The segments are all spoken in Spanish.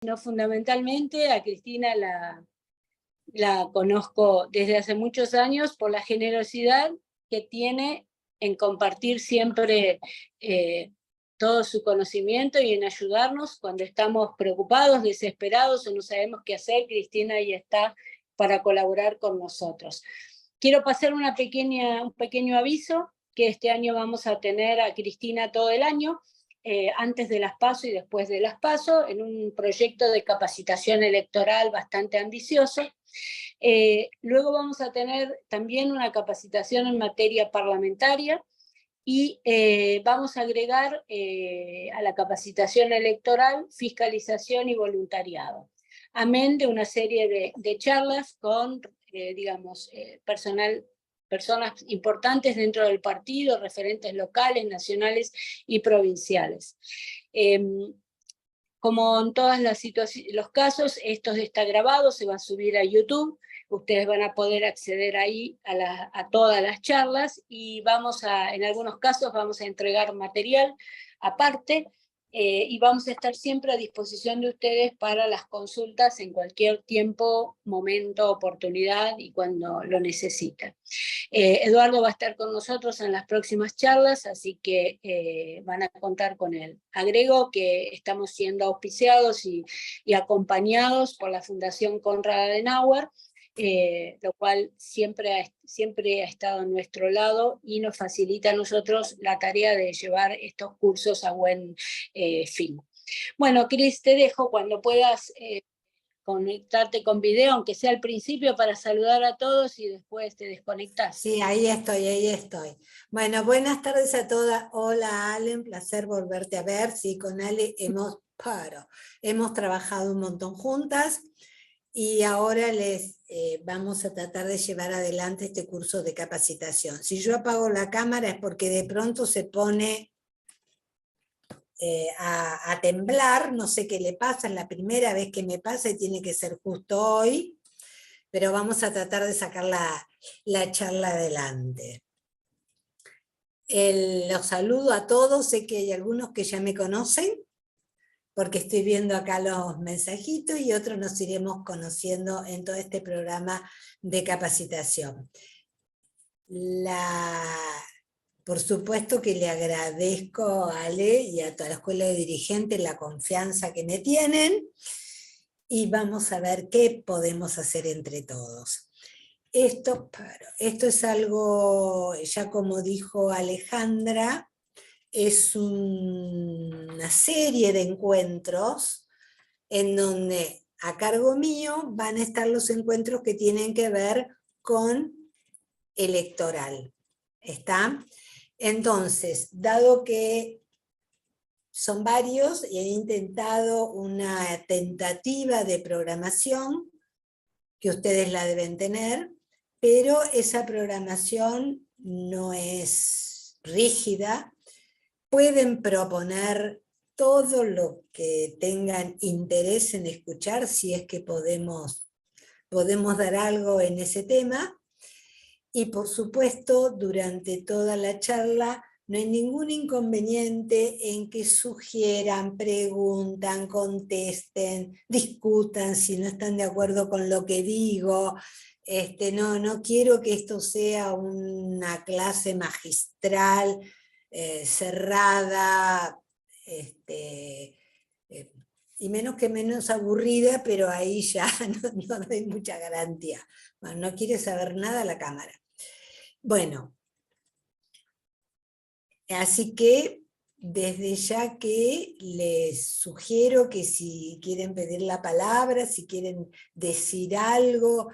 sino fundamentalmente a Cristina la conozco desde hace muchos años por la generosidad que tiene en compartir siempre todo su conocimiento y en ayudarnos cuando estamos preocupados, desesperados o no sabemos qué hacer. Cristina ahí está para colaborar con nosotros. Quiero pasar un pequeño aviso, que este año vamos a tener a Cristina todo el año, antes de las PASO y después de las PASO, en un proyecto de capacitación electoral bastante ambicioso. Luego vamos a tener también una capacitación en materia parlamentaria y vamos a agregar a la capacitación electoral fiscalización y voluntariado. Amén de una serie de charlas con, personas importantes dentro del partido, referentes locales, nacionales y provinciales. Como en todos los casos, esto está grabado, se va a subir a YouTube, ustedes van a poder acceder ahí a todas las charlas y en algunos casos vamos a entregar material aparte y vamos a estar siempre a disposición de ustedes para las consultas en cualquier tiempo, momento, oportunidad y cuando lo necesiten. Eduardo va a estar con nosotros en las próximas charlas, así que van a contar con él. Agrego que estamos siendo auspiciados y acompañados por la Fundación Konrad Adenauer, lo cual siempre ha estado a nuestro lado y nos facilita a nosotros la tarea de llevar estos cursos a buen fin. Bueno, Cris, te dejo cuando puedas conectarte con video, aunque sea al principio para saludar a todos y después te desconectás. Sí, ahí estoy. Bueno, buenas tardes a todas. Hola, Ale, un placer volverte a ver. Sí, con Ale hemos trabajado un montón juntas y ahora les vamos a tratar de llevar adelante este curso de capacitación. Si yo apago la cámara es porque de pronto se pone a temblar, no sé qué le pasa, es la primera vez que me pasa y tiene que ser justo hoy, pero vamos a tratar de sacar la charla adelante. Los saludo a todos, sé que hay algunos que ya me conocen, porque estoy viendo acá los mensajitos y otros nos iremos conociendo en todo este programa de capacitación. Por supuesto que le agradezco a Ale y a toda la escuela de dirigentes la confianza que me tienen y vamos a ver qué podemos hacer entre todos. Esto es algo, ya como dijo Alejandra, es una serie de encuentros en donde a cargo mío van a estar los encuentros que tienen que ver con electoral. ¿Está? Entonces, dado que son varios y he intentado una tentativa de programación, que ustedes la deben tener, pero esa programación no es rígida. Pueden proponer todo lo que tengan interés en escuchar, si es que podemos dar algo en ese tema. Y por supuesto, durante toda la charla no hay ningún inconveniente en que sugieran, preguntan, contesten, discutan si no están de acuerdo con lo que digo. No quiero que esto sea una clase magistral, cerrada, y menos aburrida, pero ahí ya no doy mucha garantía. Bueno, no quiere saber nada la cámara. Bueno, así que desde ya que les sugiero que si quieren pedir la palabra, si quieren decir algo,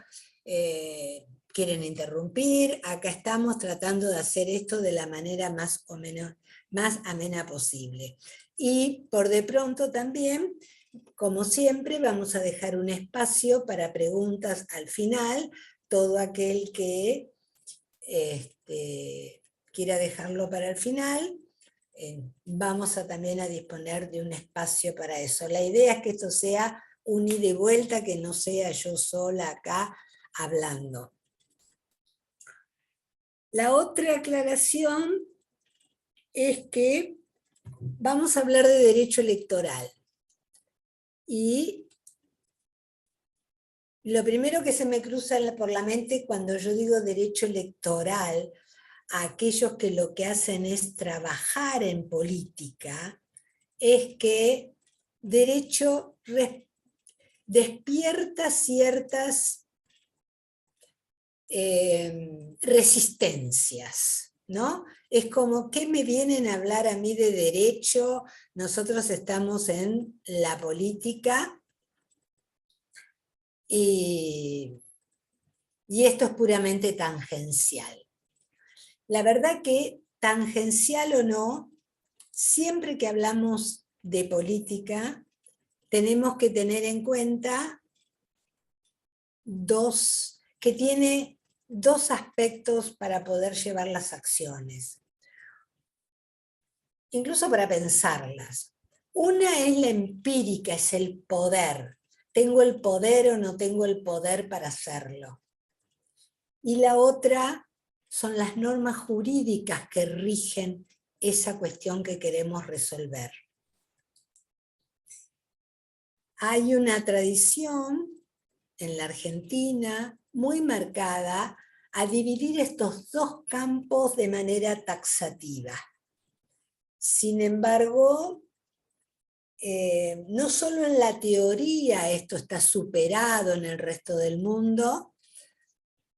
quieren interrumpir, acá estamos tratando de hacer esto de la manera más amena posible. Y por de pronto también, como siempre, vamos a dejar un espacio para preguntas al final. Todo aquel que quiera dejarlo para el final, vamos también a disponer de un espacio para eso. La idea es que esto sea un ida y vuelta, que no sea yo sola acá hablando. La otra aclaración es que vamos a hablar de derecho electoral. Y lo primero que se me cruza por la mente cuando yo digo derecho electoral, a aquellos que lo que hacen es trabajar en política, es que derecho despierta ciertas resistencias, ¿no? Es como, ¿qué me vienen a hablar a mí de derecho? Nosotros estamos en la política y esto es puramente tangencial. La verdad que, tangencial o no, siempre que hablamos de política, tenemos que tener en cuenta que tiene dos aspectos para poder llevar las acciones, incluso para pensarlas. Una es la empírica, es el poder. ¿Tengo el poder o no tengo el poder para hacerlo? Y la otra son las normas jurídicas que rigen esa cuestión que queremos resolver. Hay una tradición en la Argentina muy marcada a dividir estos dos campos de manera taxativa. Sin embargo, no solo en la teoría esto está superado en el resto del mundo,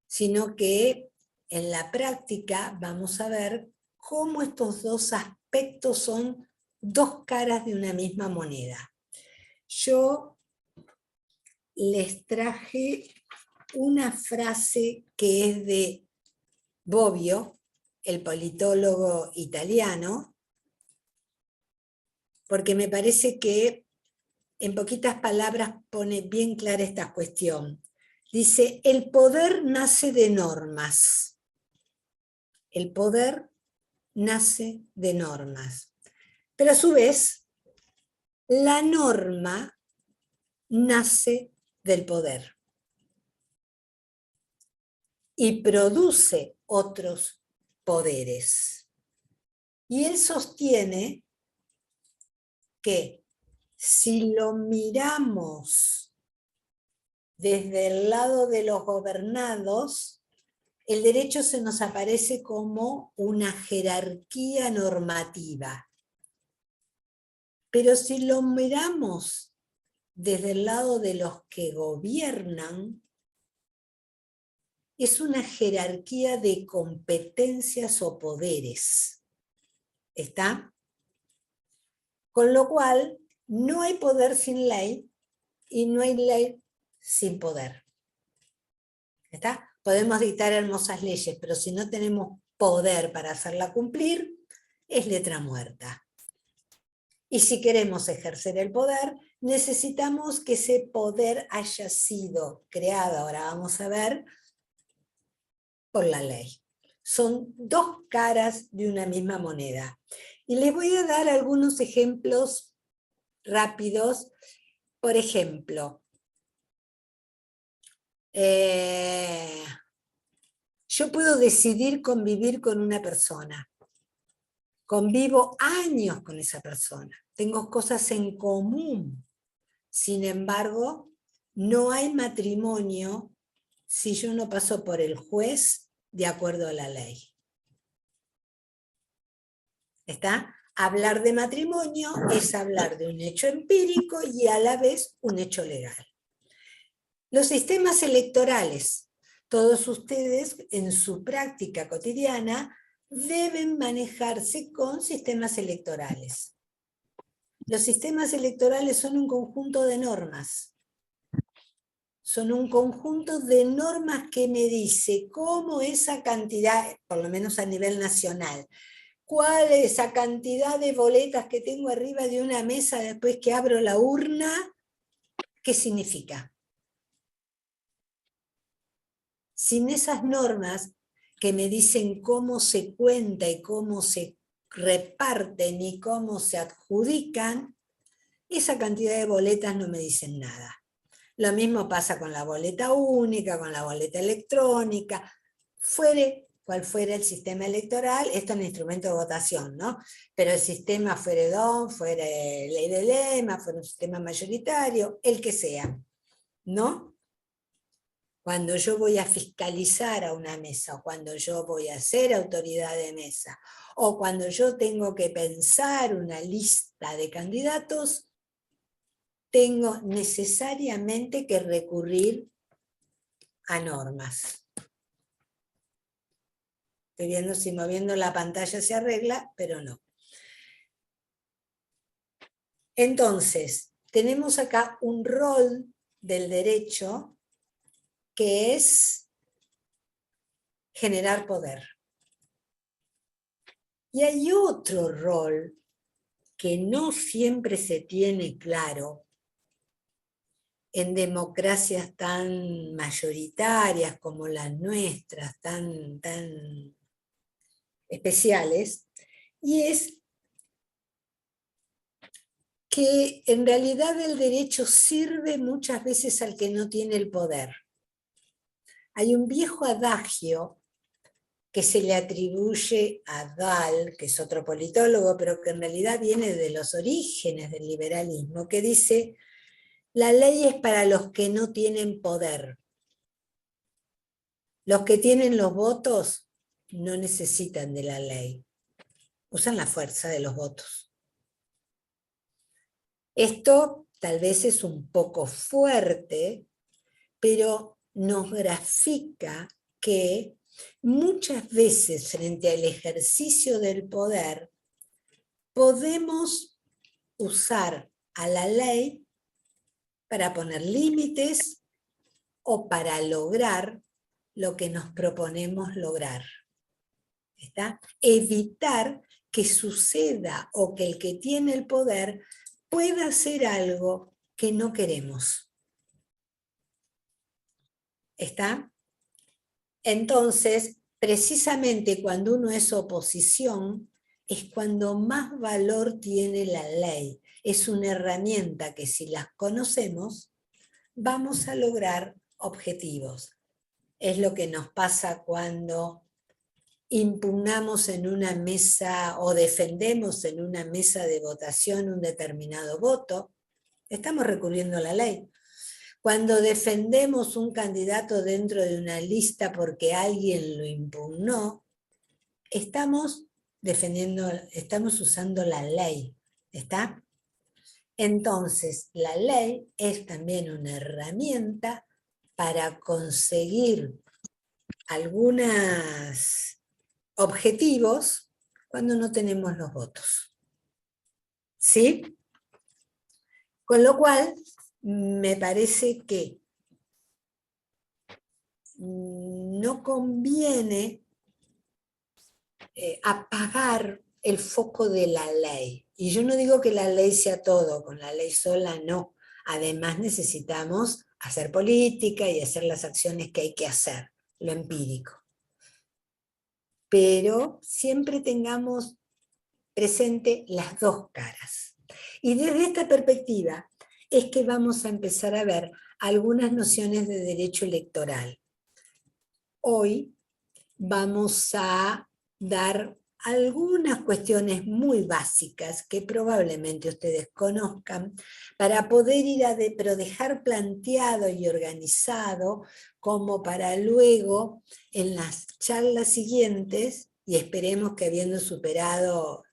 sino que en la práctica vamos a ver cómo estos dos aspectos son dos caras de una misma moneda. Yo les traje una frase que es de Bobbio, el politólogo italiano, porque me parece que en poquitas palabras pone bien clara esta cuestión. Dice, el poder nace de normas. El poder nace de normas. Pero a su vez, la norma nace del poder y produce otros poderes. Y él sostiene que si lo miramos desde el lado de los gobernados, el derecho se nos aparece como una jerarquía normativa. Pero si lo miramos desde el lado de los que gobiernan, es una jerarquía de competencias o poderes. ¿Está? Con lo cual, no hay poder sin ley y no hay ley sin poder. ¿Está? Podemos dictar hermosas leyes, pero si no tenemos poder para hacerla cumplir, es letra muerta. Y si queremos ejercer el poder, necesitamos que ese poder haya sido creado, ahora vamos a ver, por la ley. Son dos caras de una misma moneda. Y les voy a dar algunos ejemplos rápidos. Por ejemplo, yo puedo decidir convivir con una persona. Convivo años con esa persona. Tengo cosas en común. Sin embargo, no hay matrimonio si yo no paso por el juez de acuerdo a la ley. ¿Está? Hablar de matrimonio es hablar de un hecho empírico y a la vez un hecho legal. Los sistemas electorales, todos ustedes en su práctica cotidiana deben manejarse con sistemas electorales. Los sistemas electorales son un conjunto de normas. Son un conjunto de normas que me dice cómo esa cantidad, por lo menos a nivel nacional, cuál es esa cantidad de boletas que tengo arriba de una mesa después que abro la urna, ¿qué significa? Sin esas normas que me dicen cómo se cuenta y cómo se reparten y cómo se adjudican, esa cantidad de boletas no me dicen nada. Lo mismo pasa con la boleta única, con la boleta electrónica. Fuere cuál fuera el sistema electoral, esto es un instrumento de votación, ¿no? Pero el sistema fuera DOM, fuera ley de lema, fuera un sistema mayoritario, el que sea, ¿no? Cuando yo voy a fiscalizar a una mesa, o cuando yo voy a ser autoridad de mesa, o cuando yo tengo que pensar una lista de candidatos, tengo necesariamente que recurrir a normas. Estoy viendo si moviendo la pantalla se arregla, pero no. Entonces, tenemos acá un rol del derecho que es generar poder. Y hay otro rol que no siempre se tiene claro en democracias tan mayoritarias como las nuestras, tan especiales, y es que en realidad el derecho sirve muchas veces al que no tiene el poder. Hay un viejo adagio que se le atribuye a Dahl, que es otro politólogo, pero que en realidad viene de los orígenes del liberalismo, que dice: la ley es para los que no tienen poder. Los que tienen los votos no necesitan de la ley. Usan la fuerza de los votos. Esto tal vez es un poco fuerte, pero nos grafica que muchas veces frente al ejercicio del poder podemos usar a la ley para poner límites o para lograr lo que nos proponemos lograr. ¿Está? Evitar que suceda o que el que tiene el poder pueda hacer algo que no queremos. ¿Está? Entonces, precisamente cuando uno es oposición, es cuando más valor tiene la ley. Es una herramienta que si las conocemos, vamos a lograr objetivos. Es lo que nos pasa cuando impugnamos en una mesa o defendemos en una mesa de votación un determinado voto. Estamos recurriendo a la ley. Cuando defendemos un candidato dentro de una lista porque alguien lo impugnó, estamos usando la ley. ¿Está? Entonces, la ley es también una herramienta para conseguir algunos objetivos cuando no tenemos los votos. ¿Sí? Con lo cual, me parece que no conviene apagar el foco de la ley. Y yo no digo que la ley sea todo, con la ley sola no. Además necesitamos hacer política y hacer las acciones que hay que hacer, lo empírico. Pero siempre tengamos presente las dos caras. Y desde esta perspectiva es que vamos a empezar a ver algunas nociones de derecho electoral. Hoy vamos a dar algunas cuestiones muy básicas que probablemente ustedes conozcan para poder ir pero dejar planteado y organizado como para luego en las charlas siguientes, y esperemos que habiendo superado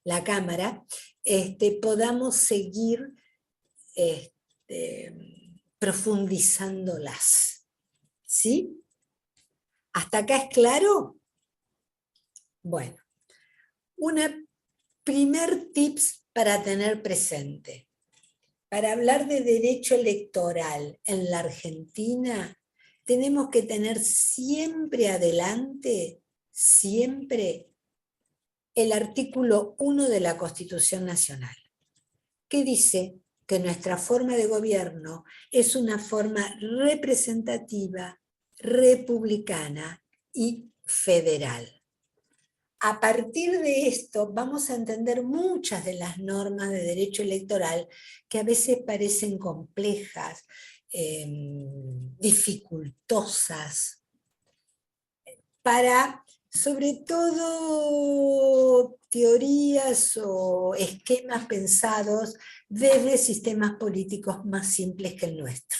la cámara, podamos seguir profundizándolas. ¿Sí? ¿Hasta acá es claro? Bueno, un primer tips para tener presente. Para hablar de derecho electoral en la Argentina, tenemos que tener siempre adelante, siempre, el artículo 1 de la Constitución Nacional, que dice que nuestra forma de gobierno es una forma representativa, republicana y federal. A partir de esto vamos a entender muchas de las normas de derecho electoral que a veces parecen complejas, dificultosas, para sobre todo teorías o esquemas pensados desde sistemas políticos más simples que el nuestro.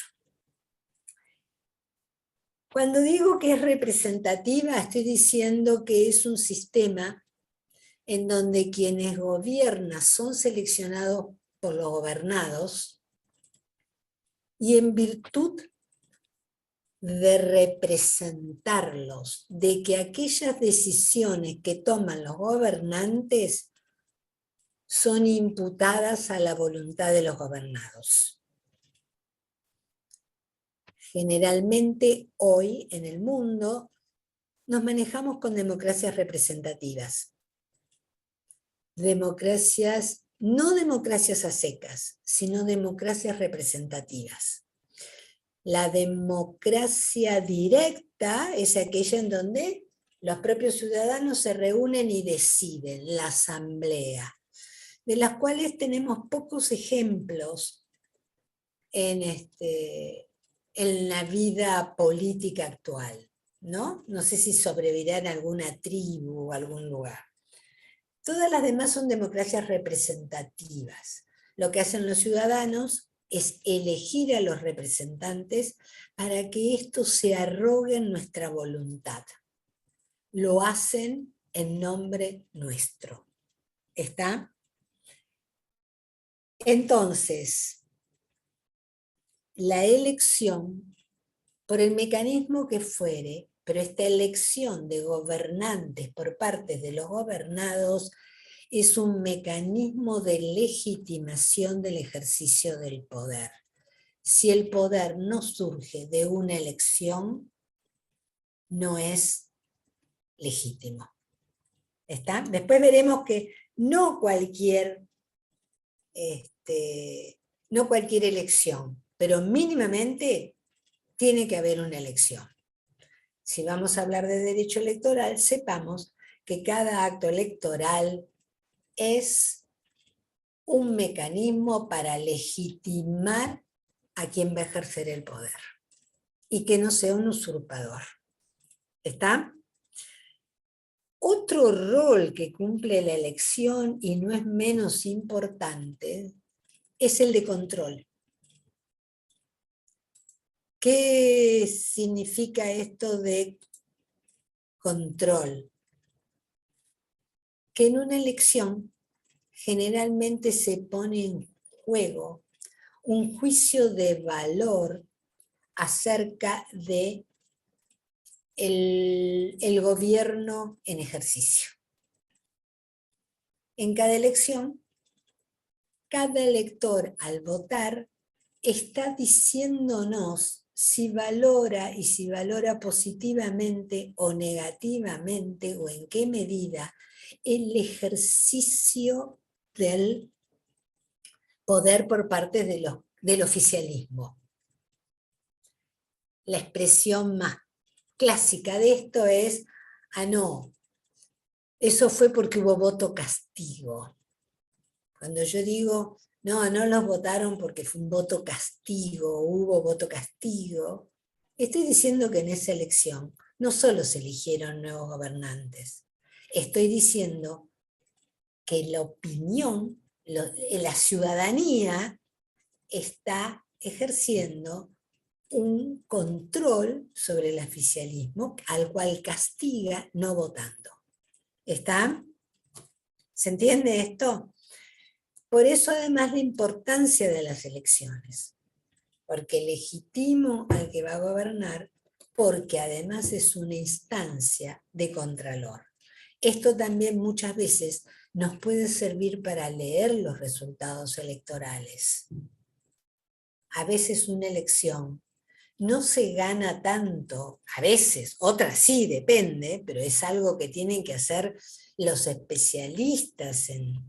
Cuando digo que es representativa, estoy diciendo que es un sistema en donde quienes gobiernan son seleccionados por los gobernados y en virtud de representarlos, de que aquellas decisiones que toman los gobernantes son imputadas a la voluntad de los gobernados. Generalmente hoy en el mundo nos manejamos con democracias representativas. Democracias, no democracias a secas, sino democracias representativas. La democracia directa es aquella en donde los propios ciudadanos se reúnen y deciden, la asamblea, de las cuales tenemos pocos ejemplos en la vida política actual, ¿no? No sé si sobrevivirá en alguna tribu o algún lugar. Todas las demás son democracias representativas. Lo que hacen los ciudadanos es elegir a los representantes para que estos se arroguen nuestra voluntad. Lo hacen en nombre nuestro. ¿Está? Entonces, la elección, por el mecanismo que fuere, pero esta elección de gobernantes por parte de los gobernados es un mecanismo de legitimación del ejercicio del poder. Si el poder no surge de una elección, no es legítimo. ¿Está? Después veremos que no cualquier elección, pero mínimamente tiene que haber una elección. Si vamos a hablar de derecho electoral, sepamos que cada acto electoral es un mecanismo para legitimar a quien va a ejercer el poder y que no sea un usurpador. ¿Está? Otro rol que cumple la elección, y no es menos importante, es el de control. ¿Qué significa esto de control? Que en una elección generalmente se pone en juego un juicio de valor acerca de el gobierno en ejercicio. En cada elección, cada elector al votar está diciéndonos si valora y si valora positivamente o negativamente o en qué medida el ejercicio del poder por parte del oficialismo. La expresión más clásica de esto es, no, eso fue porque hubo voto castigo. Cuando yo digo, no los votaron porque fue un voto castigo, hubo voto castigo, estoy diciendo que en esa elección no solo se eligieron nuevos gobernantes, estoy diciendo que la opinión, la ciudadanía está ejerciendo un control sobre el oficialismo al cual castiga no votando. ¿Está? ¿Se entiende esto? Por eso además la importancia de las elecciones, porque legitimo al que va a gobernar, porque además es una instancia de contralor. Esto también muchas veces nos puede servir para leer los resultados electorales. A veces una elección no se gana tanto, a veces, otras sí, depende, pero es algo que tienen que hacer los especialistas en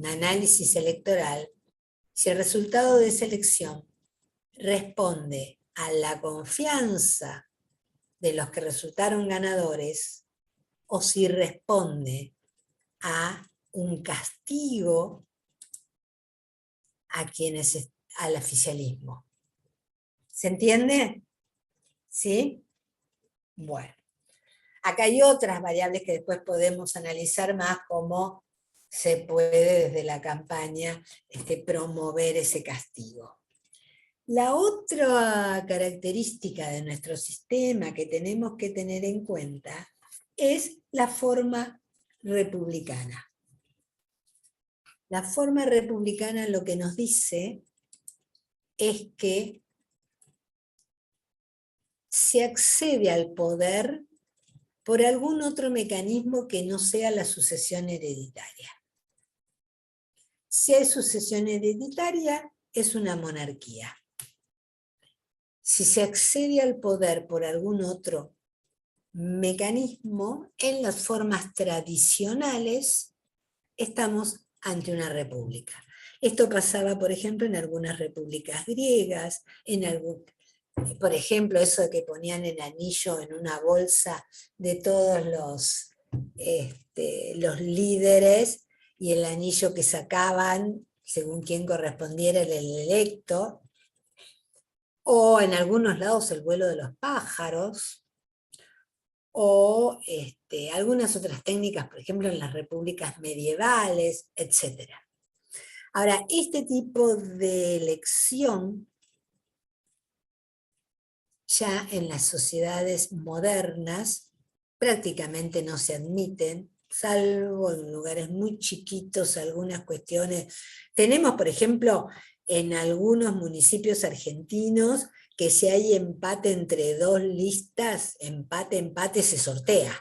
análisis electoral, si el resultado de esa elección responde a la confianza de los que resultaron ganadores o si responde a un castigo al oficialismo. ¿Se entiende? ¿Sí? Bueno. Acá hay otras variables que después podemos analizar más, cómo se puede desde la campaña promover ese castigo. La otra característica de nuestro sistema que tenemos que tener en cuenta es la forma republicana. La forma republicana lo que nos dice es que se accede al poder por algún otro mecanismo que no sea la sucesión hereditaria. Si hay sucesión hereditaria, es una monarquía. Si se accede al poder por algún otro mecanismo, en las formas tradicionales, estamos ante una república. Esto pasaba, por ejemplo, en algunas repúblicas griegas, por ejemplo, eso de que ponían el anillo en una bolsa de todos los líderes, y el anillo que sacaban, según quien correspondiera, era el electo, o en algunos lados el vuelo de los pájaros, o algunas otras técnicas, por ejemplo, en las repúblicas medievales, etc. Ahora, este tipo de elección, ya en las sociedades modernas, prácticamente no se admiten, salvo en lugares muy chiquitos, algunas cuestiones. Tenemos, por ejemplo, en algunos municipios argentinos, que si hay empate entre dos listas, empate, se sortea.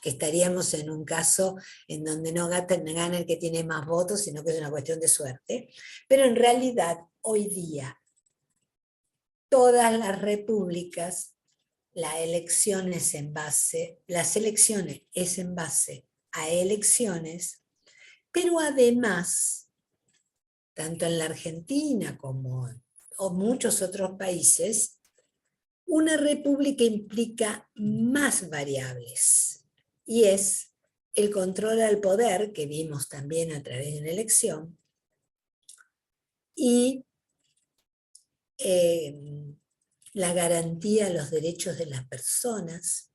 Que estaríamos en un caso en donde no gana el que tiene más votos, sino que es una cuestión de suerte. Pero en realidad, hoy día, todas las repúblicas, las elecciones es en base a elecciones, pero además, tanto en la Argentina como en muchos otros países, una república implica más variables, y es el control al poder, que vimos también a través de una elección, y la garantía de los derechos de las personas,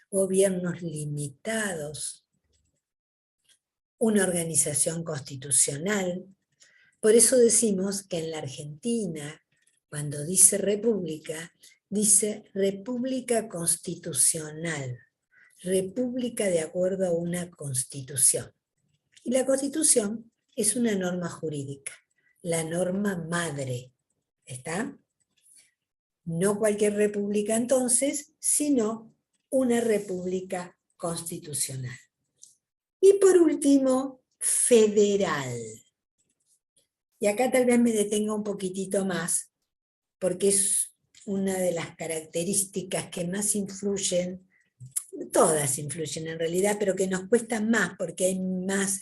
gobiernos limitados, una organización constitucional. Por eso decimos que en la Argentina, cuando dice república constitucional, república de acuerdo a una constitución. Y la constitución es una norma jurídica, la norma madre, ¿está? No cualquier república entonces, sino una república constitucional. Y por último, federal. Y acá tal vez me detenga un poquitito más, porque es una de las características que más influyen, todas influyen en realidad, pero que nos cuesta más porque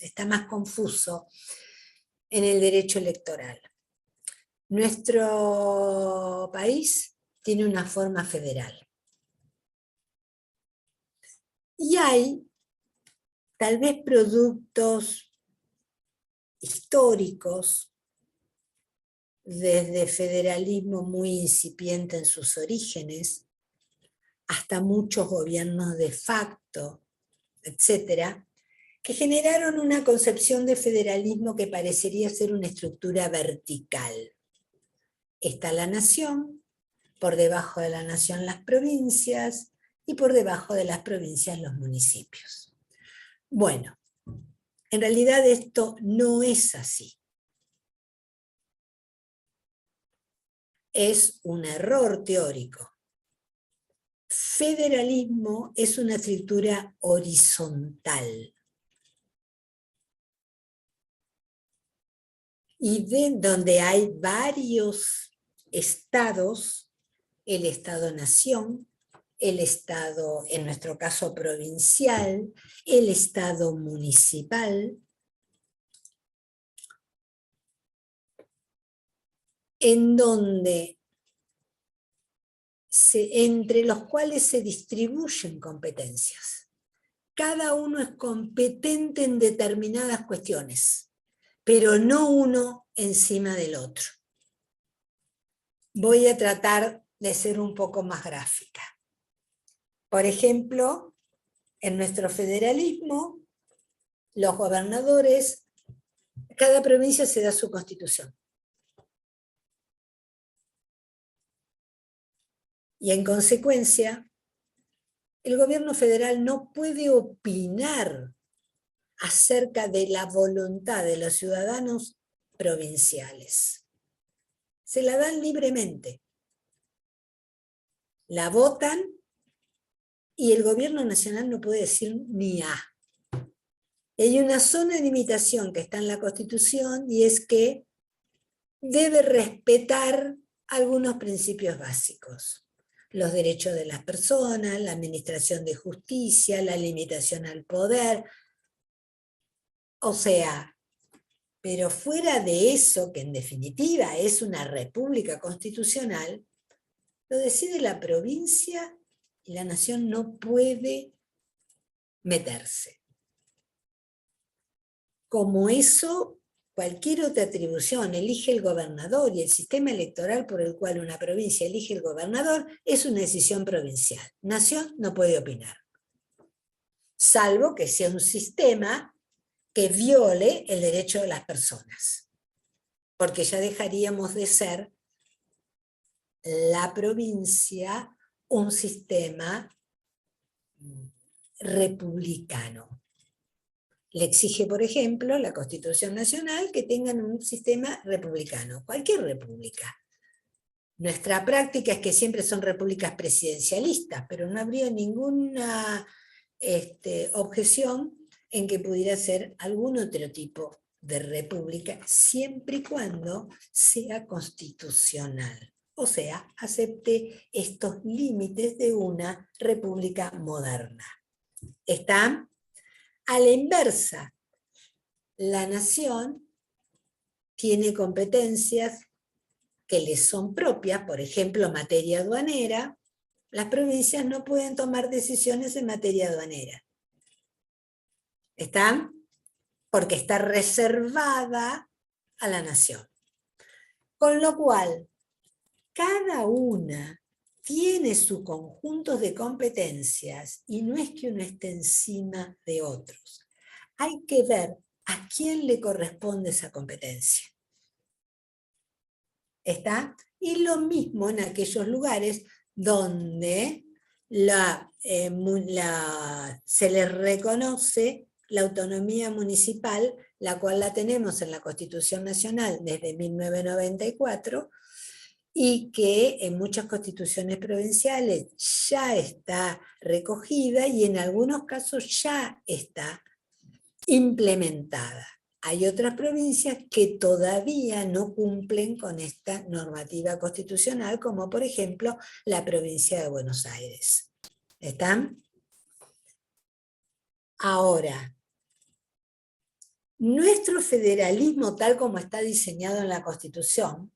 está más confuso en el derecho electoral. Nuestro país tiene una forma federal. Y hay tal vez productos históricos, desde federalismo muy incipiente en sus orígenes, hasta muchos gobiernos de facto, etcétera, que generaron una concepción de federalismo que parecería ser una estructura vertical. Está la nación, por debajo de la nación las provincias, y por debajo de las provincias los municipios. Bueno, en realidad esto no es así. Es un error teórico. Federalismo es una estructura horizontal. Y donde hay varios estados, el Estado-nación, el Estado, en nuestro caso provincial, el Estado municipal, en donde entre los cuales se distribuyen competencias. Cada uno es competente en determinadas cuestiones, pero no uno encima del otro. Voy a tratar de ser un poco más gráfica. Por ejemplo, En nuestro federalismo, los gobernadores, cada provincia se da su constitución. Y en consecuencia, el gobierno federal no puede opinar acerca de la voluntad de los ciudadanos provinciales. Se la dan libremente. La votan y el gobierno nacional no puede decir ni A. Hay una zona de limitación que está en la Constitución y es que debe respetar algunos principios básicos. Los derechos de las personas, la administración de justicia, la limitación al poder. O sea, pero fuera de eso, que en definitiva es una república constitucional, lo decide la provincia y la nación no puede meterse. Como eso, cualquier otra atribución, elige el gobernador, y el sistema electoral por el cual una provincia elige el gobernador es una decisión provincial. Nación no puede opinar. Salvo que sea un sistema que viole el derecho de las personas. Porque ya dejaríamos de ser la provincia un sistema republicano. Le exige, por ejemplo, la Constitución Nacional que tengan un sistema republicano, cualquier república. Nuestra práctica es que siempre son repúblicas presidencialistas, pero no habría ninguna objeción en que pudiera ser algún otro tipo de república, siempre y cuando sea constitucional. O sea, acepte estos límites de una república moderna. ¿Está? A la inversa, la nación tiene competencias que les son propias, por ejemplo, en materia aduanera. Las provincias no pueden tomar decisiones en materia aduanera. ¿Están? Porque está reservada a la nación. Con lo cual, cada una tiene su conjunto de competencias y no es que uno esté encima de otros. Hay que ver a quién le corresponde esa competencia. ¿Está? Y lo mismo en aquellos lugares donde se les reconoce la autonomía municipal, la cual la tenemos en la Constitución Nacional desde 1994, y que en muchas constituciones provinciales ya está recogida y en algunos casos ya está implementada. Hay otras provincias que todavía no cumplen con esta normativa constitucional, como por ejemplo la provincia de Buenos Aires. ¿Están? Ahora, nuestro federalismo tal como está diseñado en la Constitución,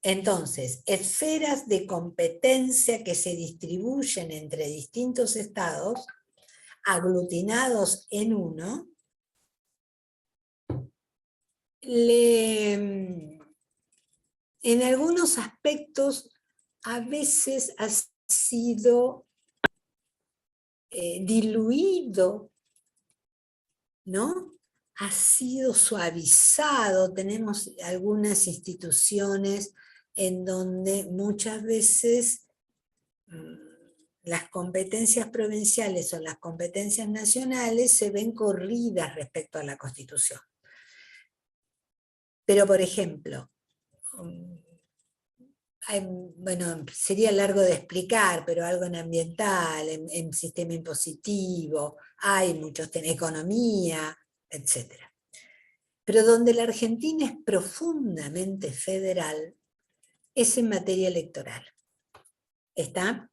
entonces, esferas de competencia que se distribuyen entre distintos estados, aglutinados en uno, en algunos aspectos a veces ha sido diluido, ¿no? Ha sido suavizado. Tenemos algunas instituciones en donde muchas veces las competencias provinciales o las competencias nacionales se ven corridas respecto a la Constitución. Pero, por ejemplo, bueno, sería largo de explicar, pero algo en ambiental, en sistema impositivo, hay muchos temas, economía, etc. Pero donde la Argentina es profundamente federal, es en materia electoral. ¿Está?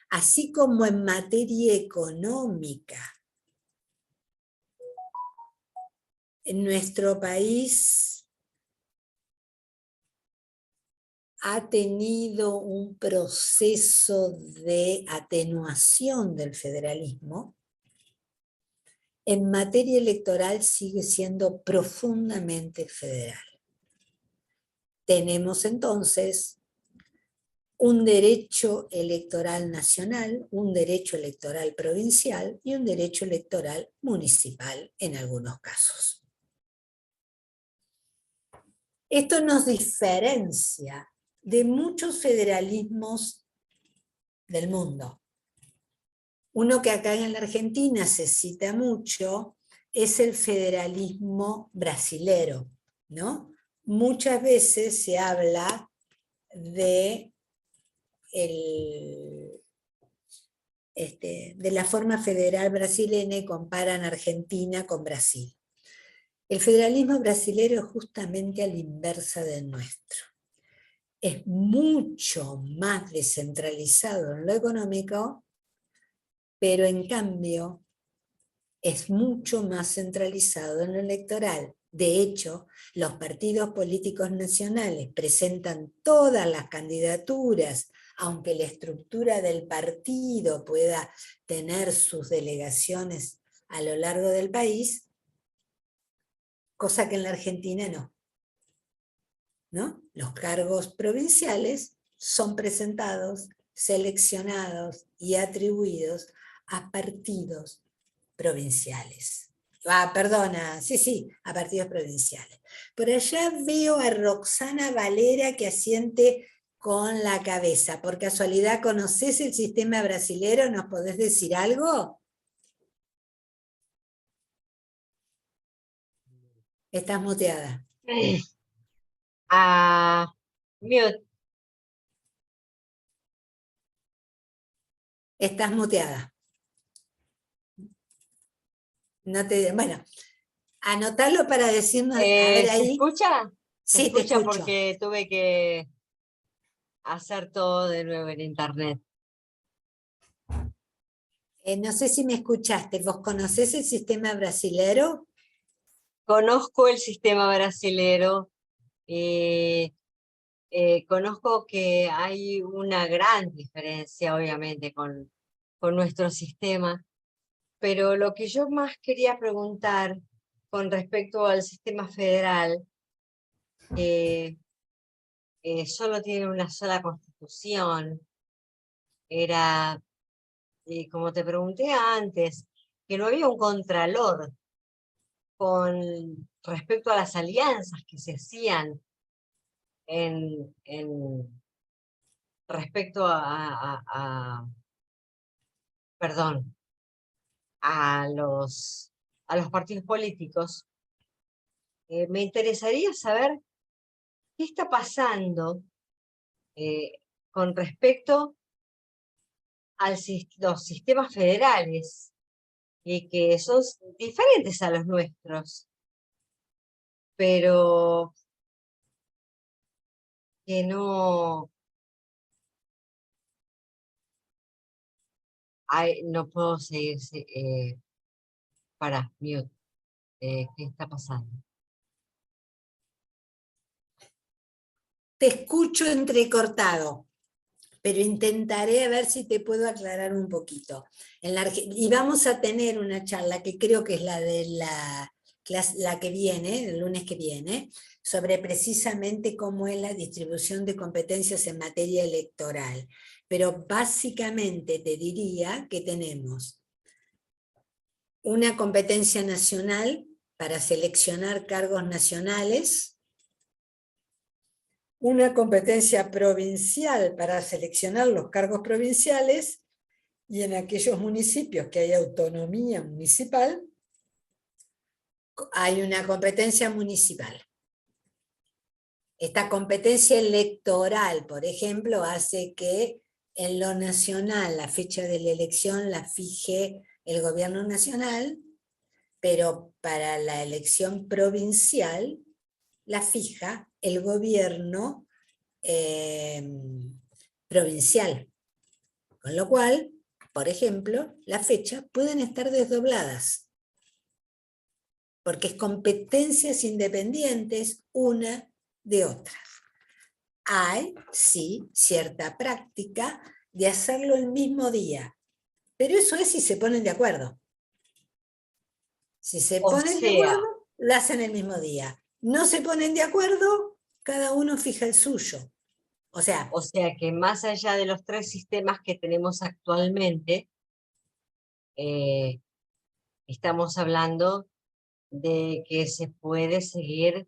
Así como en materia económica. En nuestro país ha tenido un proceso de atenuación del federalismo. En materia electoral sigue siendo profundamente federal. Tenemos entonces un derecho electoral nacional, un derecho electoral provincial y un derecho electoral municipal en algunos casos. Esto nos diferencia de muchos federalismos del mundo. Uno que acá en la Argentina se cita mucho es el federalismo brasilero, ¿no? Muchas veces se habla de, de la forma federal brasileña y comparan Argentina con Brasil. El federalismo brasilero es justamente a la inversa del nuestro. Es mucho más descentralizado en lo económico, pero en cambio es mucho más centralizado en lo electoral. De hecho, los partidos políticos nacionales presentan todas las candidaturas, aunque la estructura del partido pueda tener sus delegaciones a lo largo del país, cosa que en la Argentina ¿no? Los cargos provinciales son presentados, seleccionados y atribuidos a partidos provinciales. A partidos provinciales. Por allá veo a Roxana Valera que asiente con la cabeza. ¿Por casualidad conoces el sistema brasilero? ¿Nos podés decir algo? Estás muteada. Mute. Estás muteada. Bueno, anotalo para decirnos, a ver ahí. ¿Se escucha? Sí, te escucho. Porque tuve que hacer todo de nuevo en internet. No sé si me escuchaste. ¿Vos conocés el sistema brasilero? Conozco el sistema brasilero. Conozco que hay una gran diferencia, obviamente, con nuestro sistema. Pero lo que yo más quería preguntar con respecto al sistema federal, solo tiene una sola constitución. Era, como te pregunté antes, que no había un contralor con respecto a las alianzas que se hacían respecto perdón, a los partidos políticos. Me interesaría saber qué está pasando con respecto a los sistemas federales, que son diferentes a los nuestros, pero que no puedo seguir. Mute. ¿Qué está pasando? Te escucho entrecortado, pero intentaré a ver si te puedo aclarar un poquito. Y vamos a tener una charla que creo que es la de la que viene, el lunes que viene, sobre precisamente cómo es la distribución de competencias en materia electoral. Pero básicamente te diría que tenemos una competencia nacional para seleccionar cargos nacionales, una competencia provincial para seleccionar los cargos provinciales, y en aquellos municipios que hay autonomía municipal, hay una competencia municipal. Esta competencia electoral, por ejemplo, hace que en lo nacional la fecha de la elección la fije el gobierno nacional, pero para la elección provincial la fija el gobierno provincial. Con lo cual, por ejemplo, las fechas pueden estar desdobladas, porque es competencias independientes una de otra. Hay, sí, cierta práctica de hacerlo el mismo día, pero eso es si se ponen de acuerdo. Si se ponen de acuerdo, lo hacen el mismo día. No se ponen de acuerdo, cada uno fija el suyo. O sea, O sea que más allá de los 3 sistemas que tenemos actualmente, estamos hablando de que se puede seguir,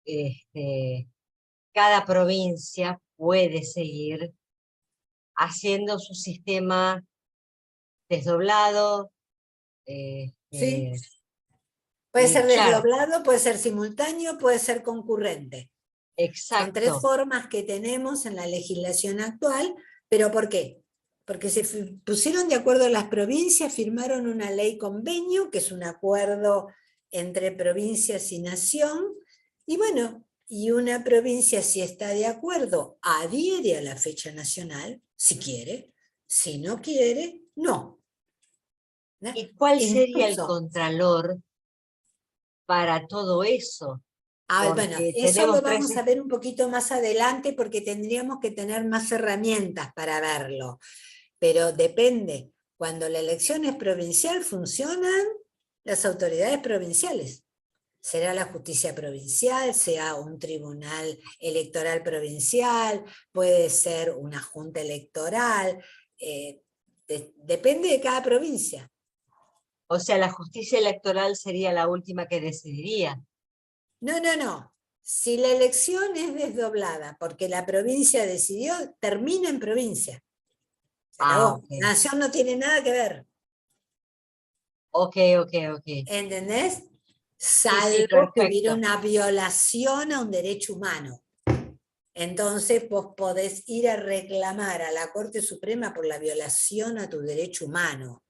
este, cada provincia puede seguir haciendo su sistema desdoblado, sí, este, puede ser claro, desdoblado, puede ser simultáneo, puede ser concurrente. Son 3 exacto. formas que tenemos en la legislación actual, pero ¿por qué? Porque se pusieron de acuerdo las provincias, firmaron una ley convenio, que es un acuerdo entre provincias y nación, y bueno, y una provincia si está de acuerdo, adhiere a la fecha nacional, si quiere, si no quiere, no. ¿No? ¿Y cuál sería el Incluso, contralor para todo eso? bueno, Porque eso lo tenemos 3, vamos a ver un poquito más adelante porque tendríamos que tener más herramientas para verlo. Pero depende. Cuando la elección es provincial, funcionan las autoridades provinciales. Será la justicia provincial, sea un tribunal electoral provincial, puede ser una junta electoral, depende de cada provincia. o sea, la justicia electoral sería la última que decidiría. No, no, no. Si la elección es desdoblada porque la provincia decidió, termina en provincia. Se Ah, acabó. ok. La nación no tiene nada que ver. Ok, ok, ok. ¿Entendés? Sí, sí, Salvo que hubiera perfecto. una violación a un derecho humano. Entonces vos podés ir a reclamar a la Corte Suprema por la violación a tu derecho humano.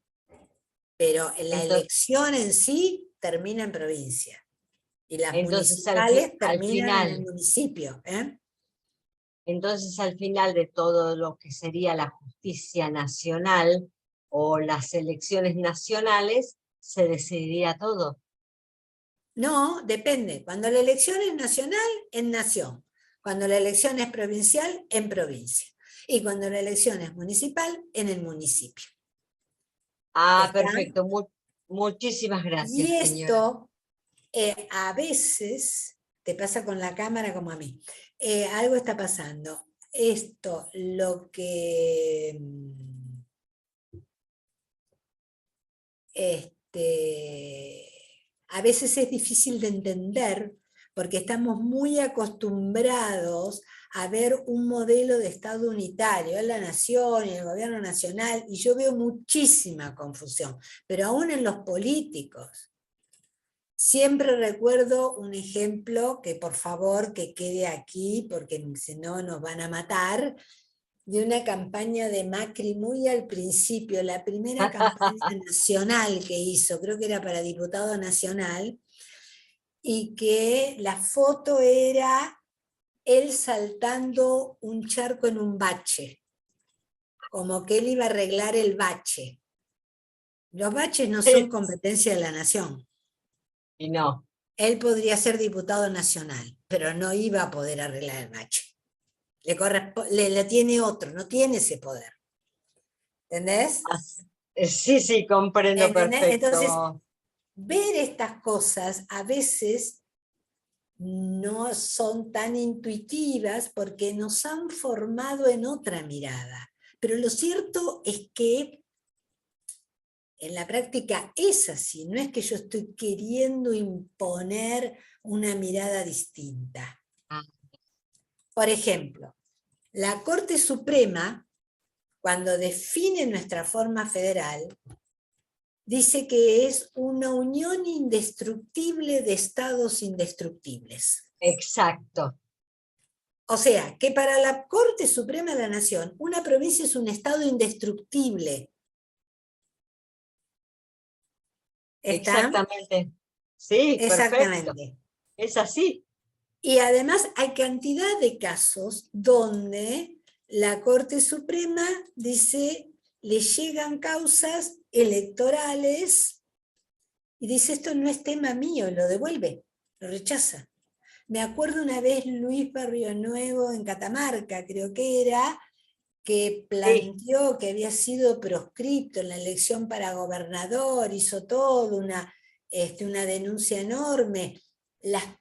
Pero la Entonces, elección en sí termina en provincia. Y las entonces municipales al terminan en el final, municipio. entonces al final de todo lo que sería la justicia nacional o las elecciones nacionales, se decidiría todo. No, depende. Cuando la elección es nacional, en nación. Cuando la elección es provincial, en provincia. Y cuando la elección es municipal, en el municipio. Ah, ¿Está? perfecto. Muchísimas gracias, Y señora. esto a veces te pasa con la cámara como a mí. Algo está pasando. Esto, lo que a veces es difícil de entender porque estamos muy acostumbrados a ver un modelo de Estado unitario, en la nación y el gobierno nacional, y yo veo muchísima confusión, pero aún en los políticos. Siempre recuerdo un ejemplo que por favor que quede aquí, porque si no nos van a matar, de una campaña de Macri muy al principio, la primera campaña nacional que hizo, creo que era para diputado nacional, y que la foto era él saltando un charco en un bache, como que él iba a arreglar el bache. Los baches no son competencia de la nación. Y no. Él podría ser diputado nacional, pero no iba a poder arreglar el bache. Le tiene otro, no tiene ese poder. ¿Entendés? Sí, sí, comprendo ¿Entendés? Entonces, perfecto. ver estas cosas a veces no son tan intuitivas porque nos han formado en otra mirada. Pero lo cierto es que en la práctica es así, no es que yo estoy queriendo imponer una mirada distinta. Ah, Por ejemplo, la Corte Suprema, cuando define nuestra forma federal, dice que es una unión indestructible de estados indestructibles. exacto, O sea, que para la Corte Suprema de la Nación, una provincia es un estado indestructible. ¿Está? exactamente. Sí, perfecto. Exactamente. Es así. Y además hay cantidad de casos donde la Corte Suprema dice, le llegan causas electorales y dice, esto no es tema mío, y lo devuelve, lo rechaza. Me acuerdo una vez Luis Barrio Nuevo en Catamarca, creo que era, que Sí, planteó que había sido proscripto en la elección para gobernador, hizo todo una denuncia enorme.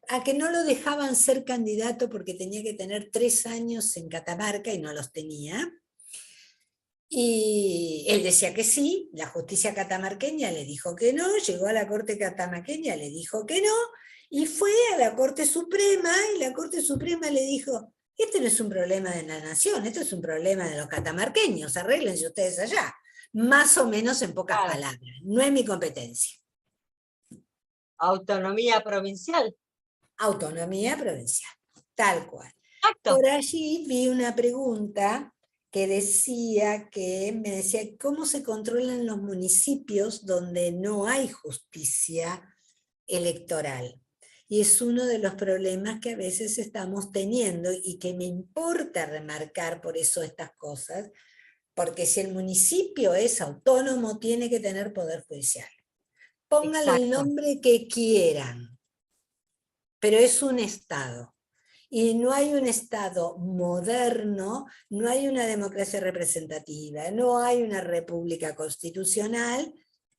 a que no lo dejaban ser candidato porque tenía que tener 3 años en Catamarca y no los tenía. Y él decía que sí, la justicia catamarqueña le dijo que no, llegó a la Corte catamarqueña, le dijo que no, y fue a la Corte Suprema, y la Corte Suprema le dijo, este no es un problema de la nación, esto es un problema de los catamarqueños, arréglense ustedes allá. Más o menos en pocas Claro. palabras, no es mi competencia. Autonomía provincial. Autonomía provincial, tal cual. Exacto. Por allí vi una pregunta que decía me decía, ¿cómo se controlan los municipios donde no hay justicia electoral? Y es uno de los problemas que a veces estamos teniendo y que me importa remarcar por eso estas cosas, porque si el municipio es autónomo, tiene que tener poder judicial. Pónganle el Exacto. nombre que quieran, pero es un Estado. Y no hay un Estado moderno, no hay una democracia representativa, no hay una república constitucional,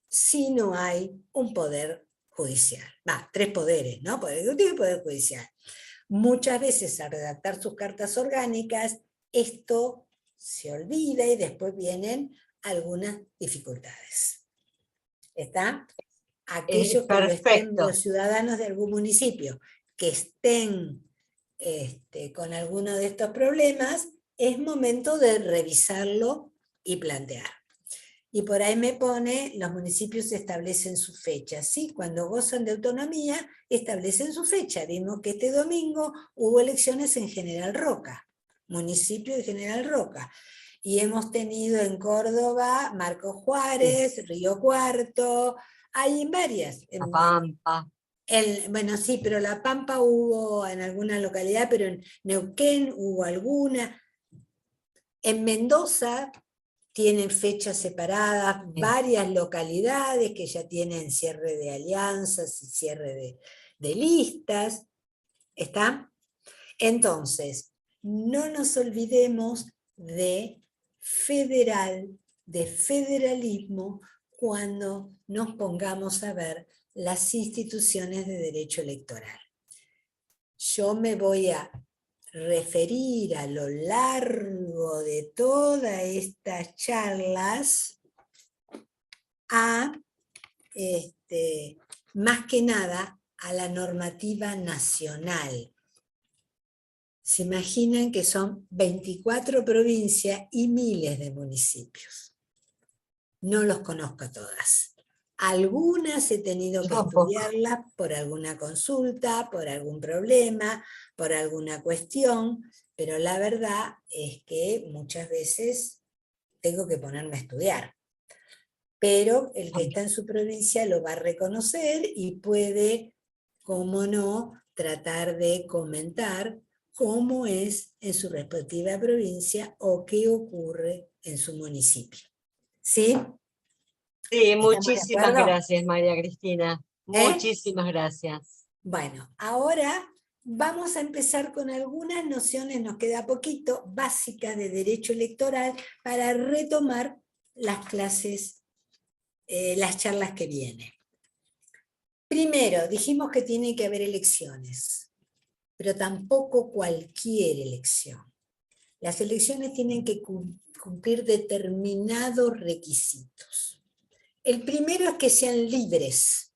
si no hay un poder judicial. 3 poderes, ¿no? Poder ejecutivo y poder judicial. Muchas veces al redactar sus cartas orgánicas, esto se olvida y después vienen algunas dificultades. ¿Está? Aquellos que lo estén, Perfecto. los ciudadanos de algún municipio, que estén con alguno de estos problemas, es momento de revisarlo y plantear. Y por ahí me pone, los municipios establecen su fecha, ¿sí? Cuando gozan de autonomía, establecen su fecha. Vimos que este domingo hubo elecciones en General Roca, municipio de General Roca. Y hemos tenido en Córdoba, Marcos Juárez, Río Cuarto, hay varias. La Pampa. Bueno, sí, pero La Pampa hubo en alguna localidad, pero en Neuquén hubo alguna. En Mendoza tienen fechas separadas, varias localidades que ya tienen cierre de alianzas y cierre de listas. ¿Está? Entonces, no nos olvidemos de federalismo, cuando nos pongamos a ver las instituciones de derecho electoral. Yo me voy a referir a lo largo de todas estas charlas a, más que nada, a la normativa nacional. Se imaginan que son 24 provincias y miles de municipios. No los conozco a todas. Algunas he tenido que estudiarlas por alguna consulta, por algún problema, por alguna cuestión, pero la verdad es que muchas veces tengo que ponerme a estudiar. Pero el que está en su provincia lo va a reconocer y puede, cómo no, tratar de comentar cómo es en su respectiva provincia o qué ocurre en su municipio. ¿Sí? Sí, muchísimas gracias, María Cristina. Muchísimas gracias. Bueno, ahora vamos a empezar con algunas nociones, nos queda poquito, básicas de derecho electoral para retomar las clases, las charlas que vienen. Primero, dijimos que tiene que haber elecciones, pero tampoco cualquier elección. Las elecciones tienen que cumplir determinados requisitos. El primero es que sean libres.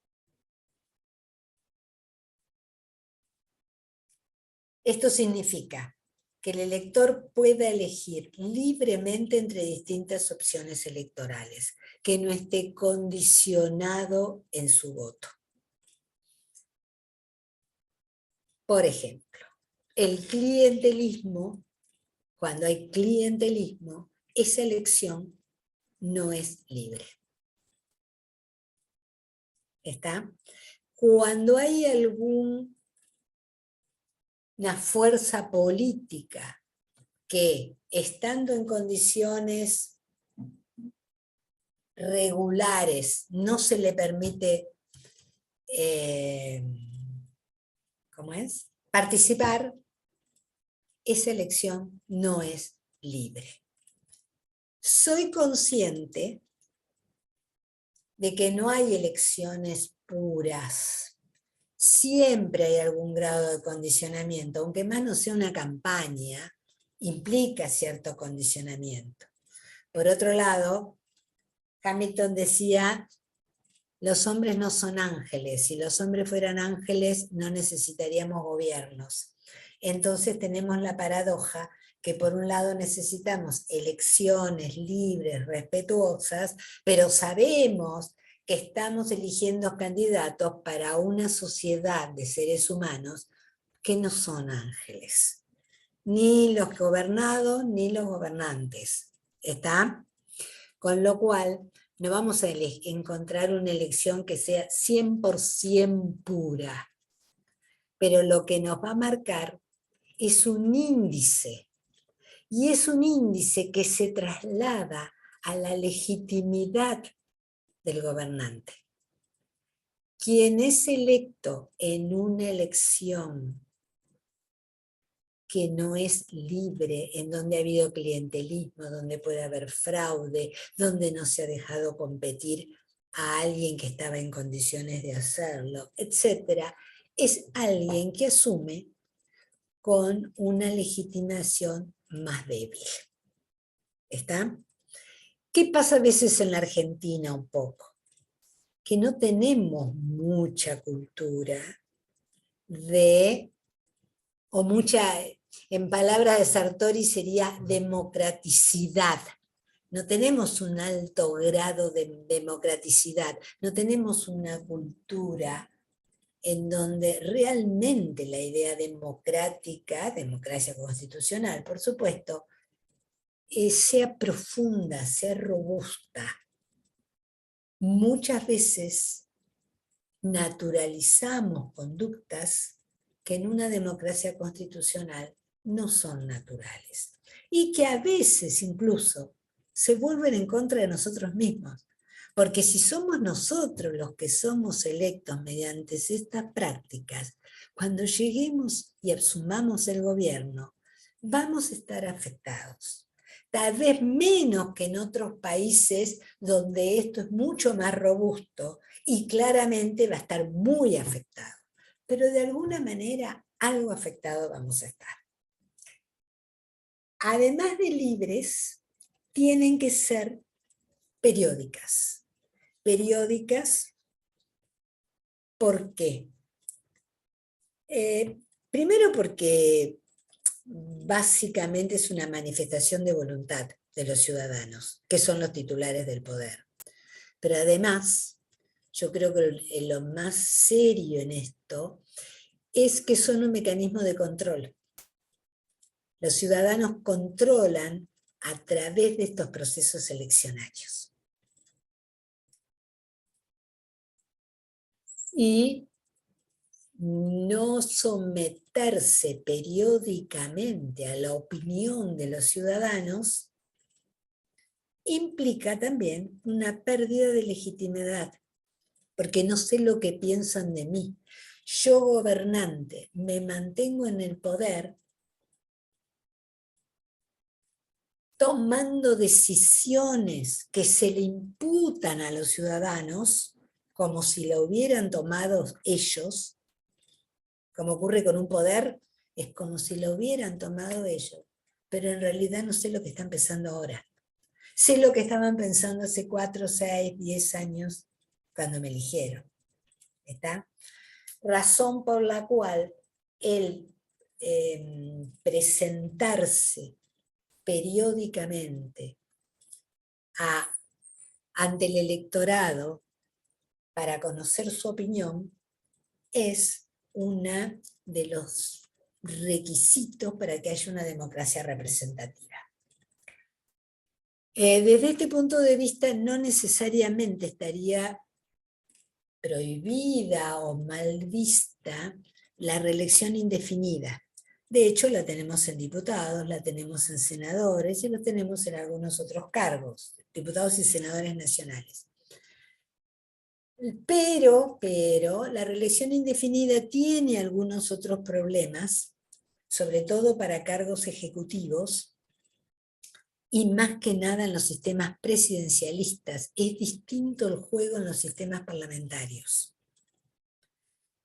Esto significa que el elector pueda elegir libremente entre distintas opciones electorales, que no esté condicionado en su voto. Por ejemplo, el clientelismo, cuando hay clientelismo, esa elección no es libre. ¿Está? Cuando hay alguna fuerza política que, estando en condiciones regulares, no se le permite participar, esa elección no es libre. Soy consciente de que no hay elecciones puras, siempre hay algún grado de condicionamiento, aunque más no sea una campaña, implica cierto condicionamiento. Por otro lado, Hamilton decía, los hombres no son ángeles, si los hombres fueran ángeles no necesitaríamos gobiernos. Entonces tenemos la paradoja que por un lado necesitamos elecciones libres, respetuosas, pero sabemos que estamos eligiendo candidatos para una sociedad de seres humanos que no son ángeles, ni los gobernados ni los gobernantes. ¿Está? Con lo cual, no vamos a encontrar una elección que sea 100% pura, pero lo que nos va a marcar es un índice, y es un índice que se traslada a la legitimidad del gobernante. Quien es electo en una elección que no es libre, en donde ha habido clientelismo, donde puede haber fraude, donde no se ha dejado competir a alguien que estaba en condiciones de hacerlo, etc., es alguien que asume con una legitimación más débil. ¿Está? ¿Qué pasa a veces en la Argentina un poco? Que no tenemos mucha cultura o mucha, en palabras de Sartori sería democraticidad. No tenemos un alto grado de democraticidad, no tenemos una cultura en donde realmente la idea democrática, democracia constitucional, por supuesto, sea profunda, sea robusta. Muchas veces naturalizamos conductas que en una democracia constitucional no son naturales y que a veces incluso se vuelven en contra de nosotros mismos, porque si somos nosotros los que somos electos mediante estas prácticas, cuando lleguemos y asumamos el gobierno, vamos a estar afectados. Tal vez menos que en otros países donde esto es mucho más robusto y claramente va a estar muy afectado. Pero de alguna manera algo afectado vamos a estar. Además de libres, tienen que ser periódicas. Periódicas, ¿por qué? Primero porque básicamente es una manifestación de voluntad de los ciudadanos, que son los titulares del poder. Pero además, yo creo que lo más serio en esto es que son un mecanismo de control. Los ciudadanos controlan a través de estos procesos eleccionarios. Y no someterse periódicamente a la opinión de los ciudadanos implica también una pérdida de legitimidad, porque no sé lo que piensan de mí. Yo, gobernante, me mantengo en el poder tomando decisiones que se le imputan a los ciudadanos, como si la hubieran tomado ellos, como ocurre con un poder, es como si la hubieran tomado ellos, pero en realidad no sé lo que están pensando ahora. Sé lo que estaban pensando hace 4, 6, 10 años, cuando me eligieron. ¿Está? Razón por la cual el presentarse periódicamente ante el electorado para conocer su opinión es uno de los requisitos para que haya una democracia representativa. Desde este punto de vista no necesariamente estaría prohibida o mal vista la reelección indefinida. De hecho, la tenemos en diputados, la tenemos en senadores y la tenemos en algunos otros cargos, diputados y senadores nacionales. Pero la reelección indefinida tiene algunos otros problemas, sobre todo para cargos ejecutivos, y más que nada en los sistemas presidencialistas. Es distinto el juego en los sistemas parlamentarios.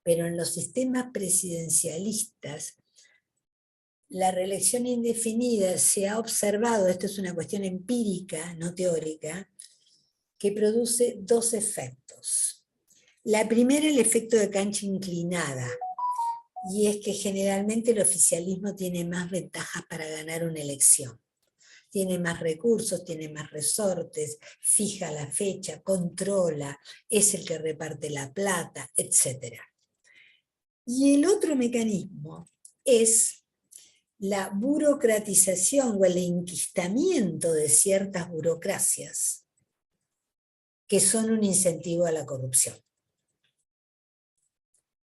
pero en los sistemas presidencialistas, la reelección indefinida se ha observado, esto es una cuestión empírica, no teórica, que produce dos efectos. La primera, el efecto de cancha inclinada, y es que generalmente el oficialismo tiene más ventajas para ganar una elección. Tiene más recursos, tiene más resortes, fija la fecha, controla, es el que reparte la plata, etc. Y el otro mecanismo es la burocratización o el enquistamiento de ciertas burocracias que son un incentivo a la corrupción.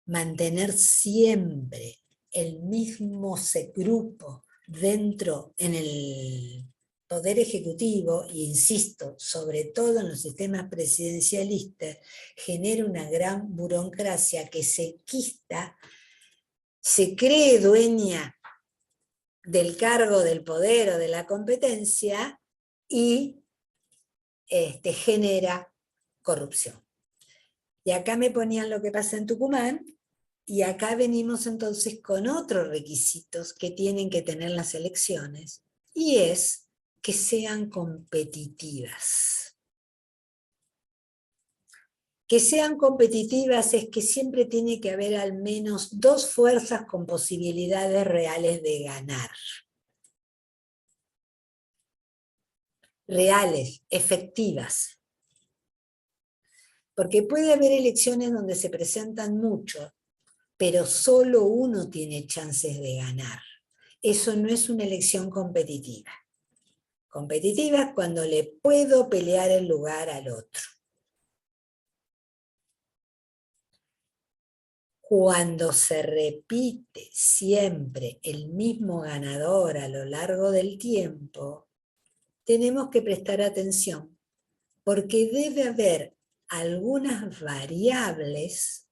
Mantener siempre el mismo grupo dentro en el poder ejecutivo, e insisto, sobre todo en los sistemas presidencialistas, genera una gran burocracia que se enquista, se cree dueña del cargo, del poder o de la competencia y genera corrupción. Y acá me ponían lo que pasa en Tucumán, y acá venimos entonces con otros requisitos que tienen que tener las elecciones, y es que sean competitivas. Que sean competitivas es que siempre tiene que haber al menos dos fuerzas con posibilidades reales de ganar. Reales, efectivas. Porque puede haber elecciones donde se presentan muchos, pero solo uno tiene chances de ganar. Eso no es una elección competitiva. Competitiva es cuando le puedo pelear el lugar al otro. Cuando se repite siempre el mismo ganador a lo largo del tiempo, tenemos que prestar atención, porque debe haber algunas variables,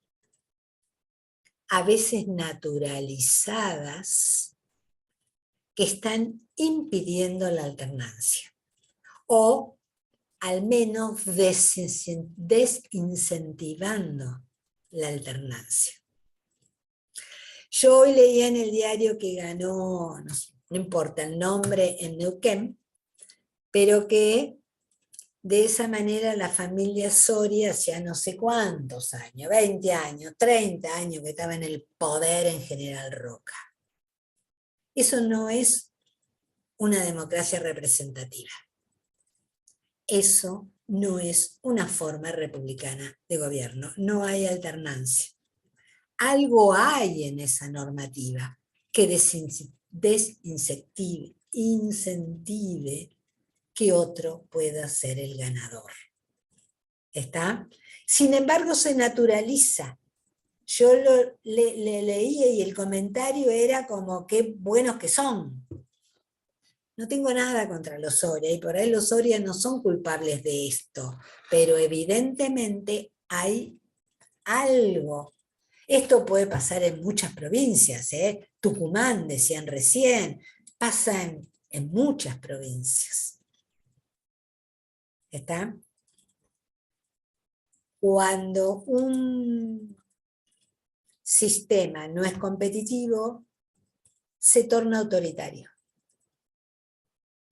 a veces naturalizadas, que están impidiendo la alternancia, o al menos desincentivando la alternancia. Yo hoy leía en el diario que ganó, no importa el nombre, en Neuquén, pero que de esa manera la familia Soria, hacía no sé cuántos años, 20 años, 30 años que estaba en el poder en General Roca. Eso no es una democracia representativa. Eso no es una forma republicana de gobierno. No hay alternancia. Algo hay en esa normativa que incentive que otro pueda ser el ganador. ¿Está? Sin embargo, se naturaliza. Yo le leía y el comentario era como qué buenos que son. No tengo nada contra los Soria, y por ahí los Soria no son culpables de esto, pero evidentemente hay algo. Esto puede pasar en muchas provincias, Tucumán, decían recién, pasa en muchas provincias. ¿Está? Cuando un sistema no es competitivo, se torna autoritario.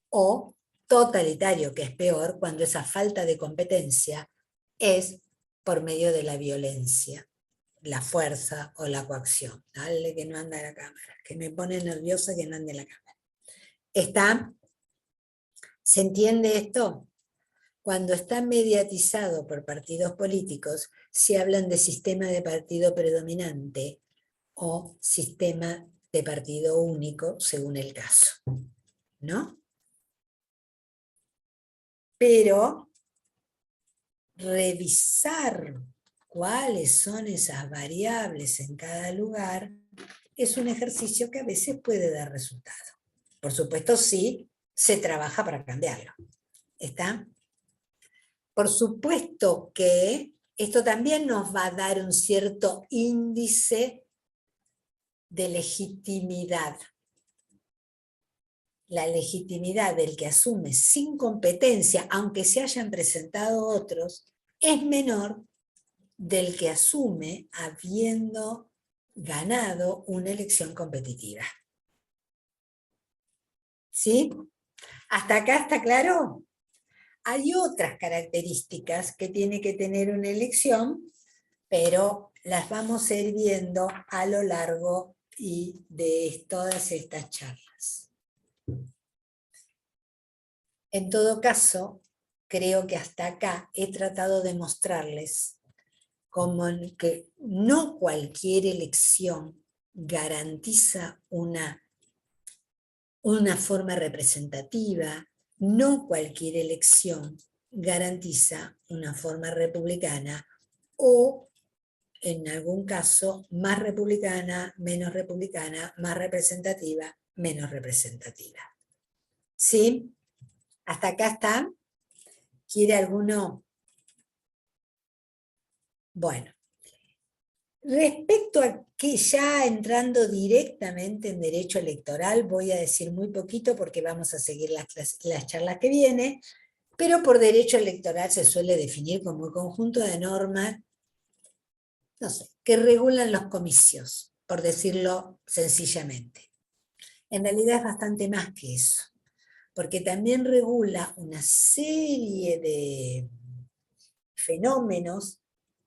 O totalitario, que es peor, cuando esa falta de competencia es por medio de la violencia, la fuerza o la coacción. Dale que no anda la cámara, que me pone nerviosa que no ande la cámara. ¿Está? ¿Se entiende esto? Cuando está mediatizado por partidos políticos, se hablan de sistema de partido predominante o sistema de partido único, según el caso. ¿No? Pero revisar cuáles son esas variables en cada lugar es un ejercicio que a veces puede dar resultado. Por supuesto, sí, se trabaja para cambiarlo. ¿Está? Por supuesto que esto también nos va a dar un cierto índice de legitimidad. La legitimidad del que asume sin competencia, aunque se hayan presentado otros, es menor del que asume habiendo ganado una elección competitiva. ¿Sí? ¿Hasta acá está claro? Hay otras características que tiene que tener una elección, pero las vamos a ir viendo a lo largo de todas estas charlas. En todo caso, creo que hasta acá he tratado de mostrarles como que no cualquier elección garantiza una forma representativa, no cualquier elección garantiza una forma republicana o, en algún caso, más republicana, más representativa, menos representativa. ¿Sí? ¿Hasta acá está? ¿Quiere alguno? Bueno. Respecto a que ya entrando directamente en derecho electoral, voy a decir muy poquito porque vamos a seguir las charlas que vienen, pero por derecho electoral se suele definir como un conjunto de normas, no sé, que regulan los comicios, por decirlo sencillamente. En realidad es bastante más que eso, porque también regula una serie de fenómenos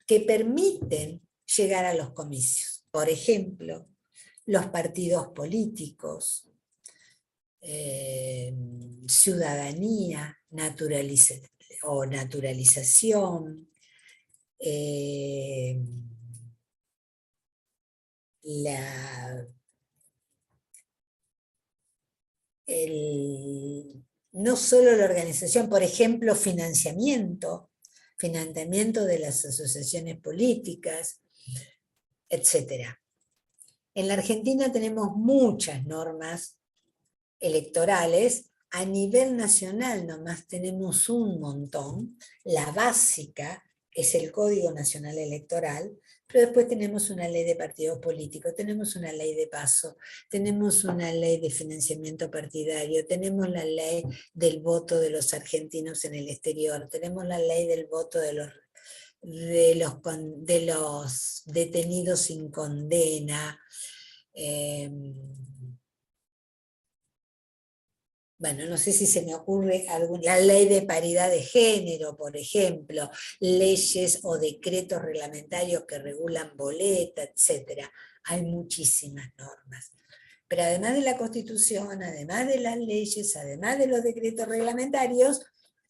que permiten llegar a los comicios. Por ejemplo, los partidos políticos, ciudadanía, naturalización, no solo la organización, por ejemplo, financiamiento de las asociaciones políticas, etc. En la Argentina tenemos muchas normas electorales, a nivel nacional nomás tenemos un montón, la básica es el Código Nacional Electoral, pero después tenemos una ley de partidos políticos, tenemos una ley de paso, tenemos una ley de financiamiento partidario, tenemos la ley del voto de los argentinos en el exterior, tenemos la ley del voto de los detenidos sin condena, bueno, no sé si se me ocurre la ley de paridad de género, por ejemplo, leyes o decretos reglamentarios que regulan boleta, etc. Hay muchísimas normas. Pero además de la Constitución, además de las leyes, además de los decretos reglamentarios,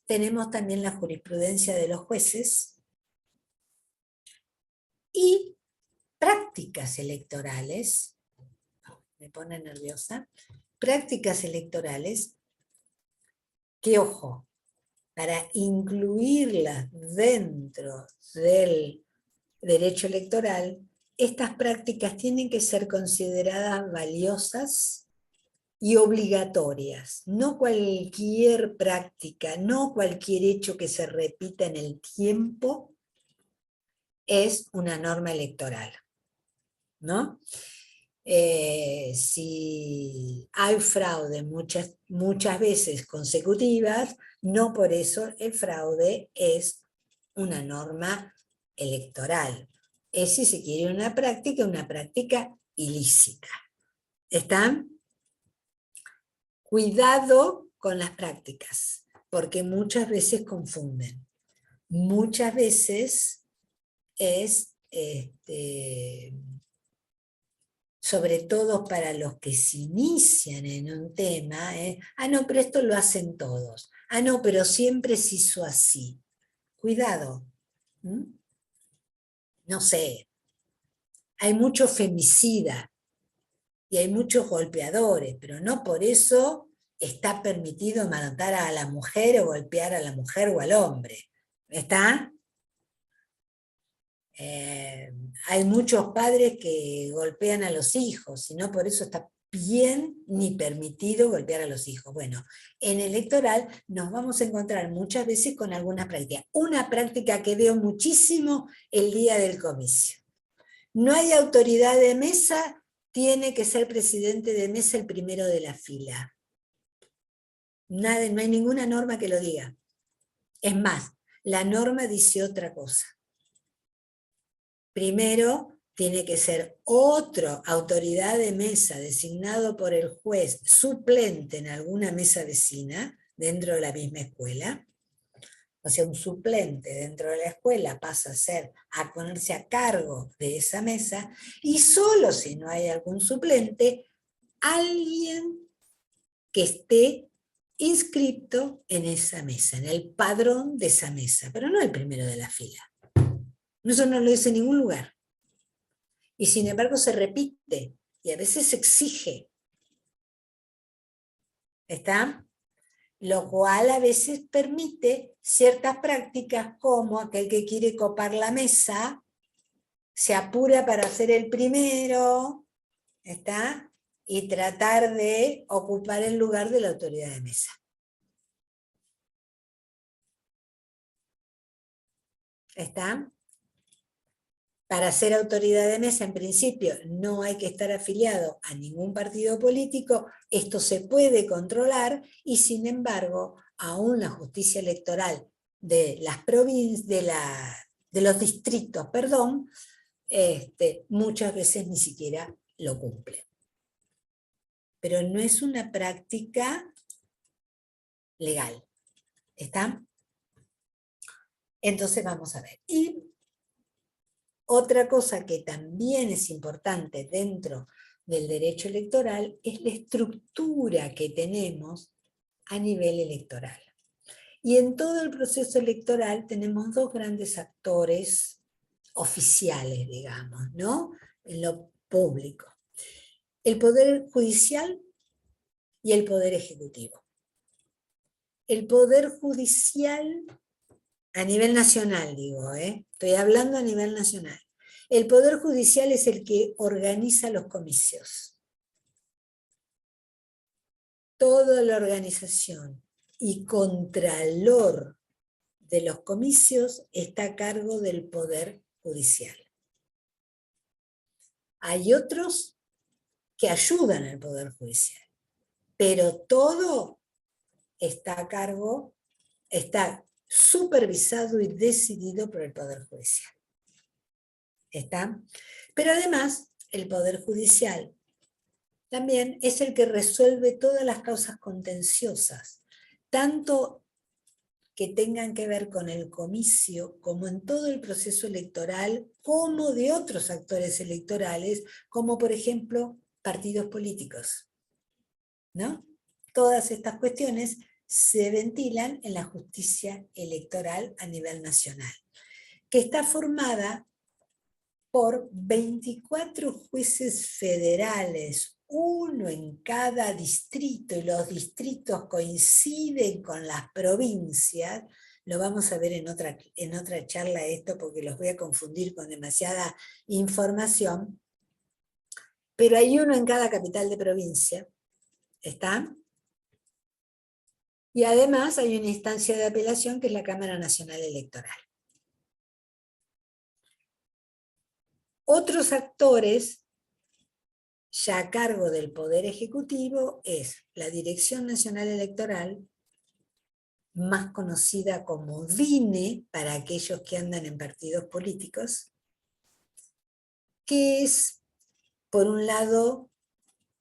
tenemos también la jurisprudencia de los jueces y prácticas electorales, me pone nerviosa, prácticas electorales que, ojo, para incluirlas dentro del derecho electoral, estas prácticas tienen que ser consideradas valiosas y obligatorias. No cualquier práctica, no cualquier hecho que se repita en el tiempo es una norma electoral, ¿no? Si hay fraude muchas veces consecutivas, no por eso el fraude es una norma electoral. Es, si se quiere, una práctica ilícita. ¿Están? Cuidado con las prácticas, porque muchas veces confunden. Muchas veces es sobre todo para los que se inician en un tema, no, pero esto lo hacen todos. No, pero siempre se hizo así. Cuidado. No sé. Hay mucho femicida y hay muchos golpeadores, pero no por eso está permitido matar a la mujer o golpear a la mujer o al hombre. ¿Está? Hay muchos padres que golpean a los hijos, y no por eso está bien ni permitido golpear a los hijos. Bueno, en electoral nos vamos a encontrar muchas veces con alguna práctica. Una práctica que veo muchísimo el día del comicio. No hay autoridad de mesa, tiene que ser presidente de mesa el primero de la fila. Nada, no hay ninguna norma que lo diga. Es más, la norma dice otra cosa. primero tiene que ser otra autoridad de mesa designado por el juez suplente en alguna mesa vecina dentro de la misma escuela. O sea, un suplente dentro de la escuela pasa a ponerse a cargo de esa mesa, y solo si no hay algún suplente, alguien que esté inscrito en esa mesa, en el padrón de esa mesa, pero no el primero de la fila. Eso no lo dice en ningún lugar. Y sin embargo se repite, y a veces se exige. ¿Está? Lo cual a veces permite ciertas prácticas, como aquel que quiere copar la mesa, se apura para ser el primero, ¿está? Y tratar de ocupar el lugar de la autoridad de mesa. ¿Está? Para ser autoridad de mesa, en principio, no hay que estar afiliado a ningún partido político, esto se puede controlar, y sin embargo, aún la justicia electoral de las provincias, de los distritos, perdón, muchas veces ni siquiera lo cumple. Pero no es una práctica legal. ¿Está? Entonces vamos a ver. Y otra cosa que también es importante dentro del derecho electoral es la estructura que tenemos a nivel electoral. Y en todo el proceso electoral tenemos dos grandes actores oficiales, digamos, ¿no? En lo público. El Poder Judicial y el Poder Ejecutivo. El Poder Judicial a nivel nacional, digo, estoy hablando a nivel nacional. El Poder Judicial es el que organiza los comicios. Toda la organización y contralor de los comicios está a cargo del Poder Judicial. Hay otros que ayudan al Poder Judicial, pero todo está a cargo, está supervisado y decidido por el Poder Judicial. ¿Está? Pero además, el Poder Judicial también es el que resuelve todas las causas contenciosas, tanto que tengan que ver con el comicio, como en todo el proceso electoral, como de otros actores electorales, como por ejemplo partidos políticos, ¿no? Todas estas cuestiones se ventilan en la justicia electoral a nivel nacional, que está formada por 24 jueces federales, uno en cada distrito, y los distritos coinciden con las provincias. Lo vamos a ver en otra charla esto, porque los voy a confundir con demasiada información, pero hay uno en cada capital de provincia, ¿está? Y además hay una instancia de apelación que es la Cámara Nacional Electoral. Otros actores ya a cargo del Poder Ejecutivo es la Dirección Nacional Electoral, más conocida como DINE para aquellos que andan en partidos políticos, que es, por un lado,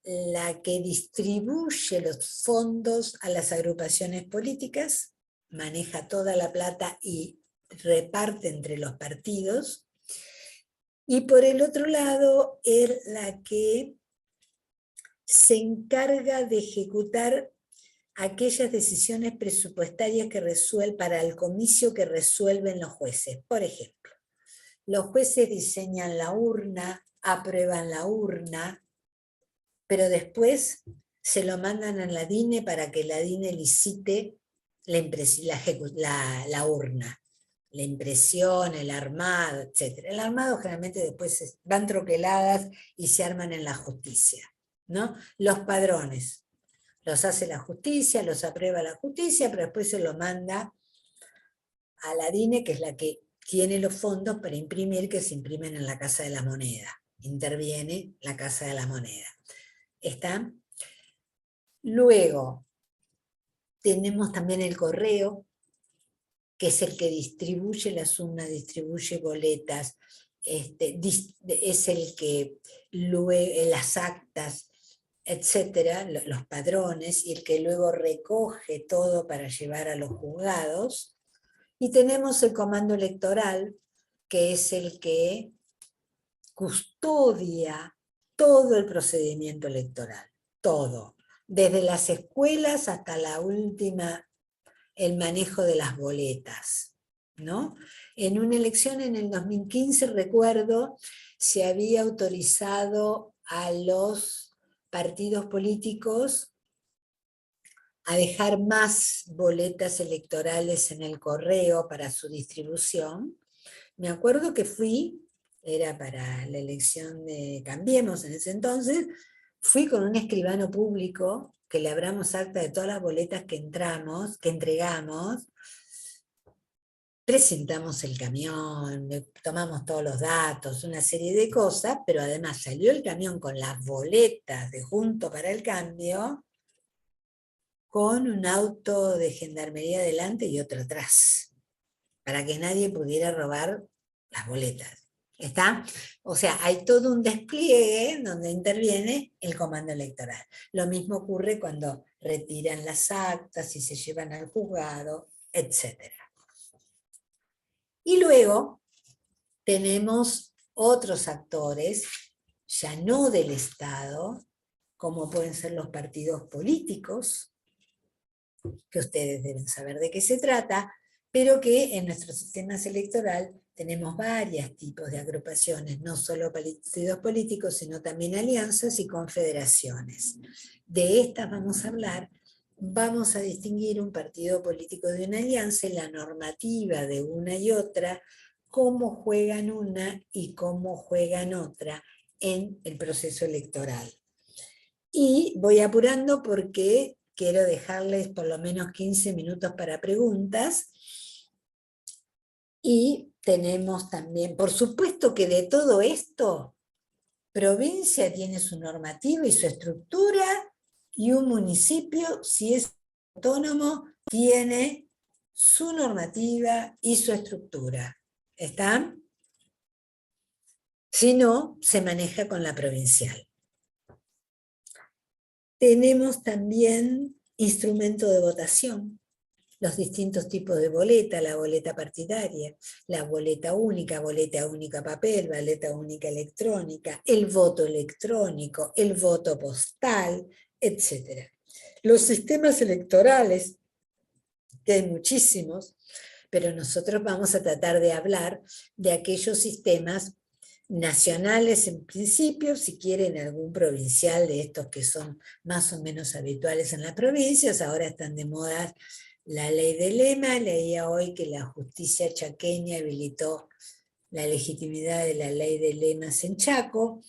la que distribuye los fondos a las agrupaciones políticas, maneja toda la plata y reparte entre los partidos, y por el otro lado es la que se encarga de ejecutar aquellas decisiones presupuestarias que para el comicio que resuelven los jueces. Por ejemplo, los jueces diseñan la urna, aprueban la urna, pero después se lo mandan a la DINE para que la DINE licite la urna, la impresión, el armado, etc. El armado generalmente después van troqueladas y se arman en la justicia, ¿no? Los padrones los hace la justicia, los aprueba la justicia, pero después se lo manda a la DINE, que es la que tiene los fondos para imprimir, que se imprimen en la Casa de la Moneda. Interviene la Casa de la Moneda. ¿Está? Luego, tenemos también el correo, que es el que distribuye las urnas, distribuye boletas, es el que luego las actas, etcétera, los padrones, y el que luego recoge todo para llevar a los juzgados. Y tenemos el comando electoral, que es el que custodia todo el procedimiento electoral, todo, desde las escuelas hasta la última, el manejo de las boletas, ¿no? En una elección en el 2015, recuerdo, se había autorizado a los partidos políticos a dejar más boletas electorales en el correo para su distribución. Me acuerdo que era para la elección de Cambiemos en ese entonces, fui con un escribano público que le abramos acta de todas las boletas que entregamos, presentamos el camión, tomamos todos los datos, una serie de cosas, pero además salió el camión con las boletas de Juntos para el Cambio, con un auto de gendarmería delante y otro atrás, para que nadie pudiera robar las boletas. ¿Está? O sea, hay todo un despliegue donde interviene el comando electoral. Lo mismo ocurre cuando retiran las actas y se llevan al juzgado, etc. Y luego tenemos otros actores, ya no del Estado, como pueden ser los partidos políticos, que ustedes deben saber de qué se trata, pero que en nuestro sistema electoral tenemos varios tipos de agrupaciones, no solo partidos políticos, sino también alianzas y confederaciones. De estas vamos a hablar. Vamos a distinguir un partido político de una alianza y la normativa de una y otra, cómo juegan una y cómo juegan otra en el proceso electoral. Y voy apurando porque quiero dejarles por lo menos 15 minutos para preguntas. Y tenemos también, por supuesto que de todo esto, provincia tiene su normativa y su estructura, y un municipio, si es autónomo, tiene su normativa y su estructura. ¿Están? Si no, se maneja con la provincial. Tenemos también instrumento de votación, los distintos tipos de boleta, la boleta partidaria, la boleta única papel, boleta única electrónica, el voto electrónico, el voto postal, etc. Los sistemas electorales, que hay muchísimos, pero nosotros vamos a tratar de hablar de aquellos sistemas nacionales en principio, si quieren algún provincial de estos que son más o menos habituales en las provincias. Ahora están de moda la ley de lema. Leía hoy que la justicia chaqueña habilitó la legitimidad de la ley de lemas en Chaco.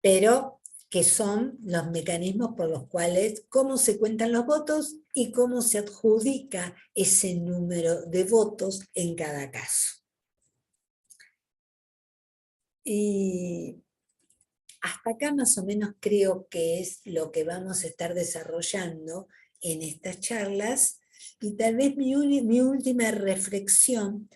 Pero que son los mecanismos por los cuales, cómo se cuentan los votos y cómo se adjudica ese número de votos en cada caso. Y hasta acá más o menos creo que es lo que vamos a estar desarrollando en estas charlas, y tal vez mi última reflexión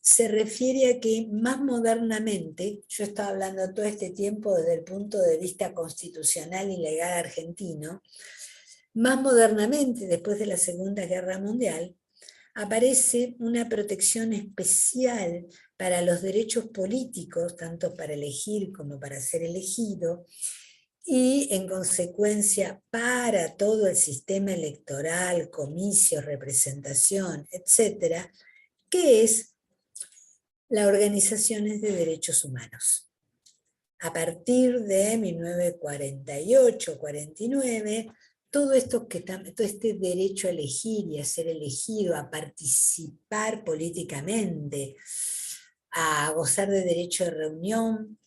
se refiere a que más modernamente, yo estaba hablando todo este tiempo desde el punto de vista constitucional y legal argentino, más modernamente, después de la Segunda Guerra Mundial, aparece una protección especial para los derechos políticos, tanto para elegir como para ser elegido, y en consecuencia para todo el sistema electoral, comicios, representación, etcétera, que es las organizaciones de derechos humanos. A partir de 1948-49, todo este derecho a elegir y a ser elegido, a participar políticamente, a gozar de derecho de reunión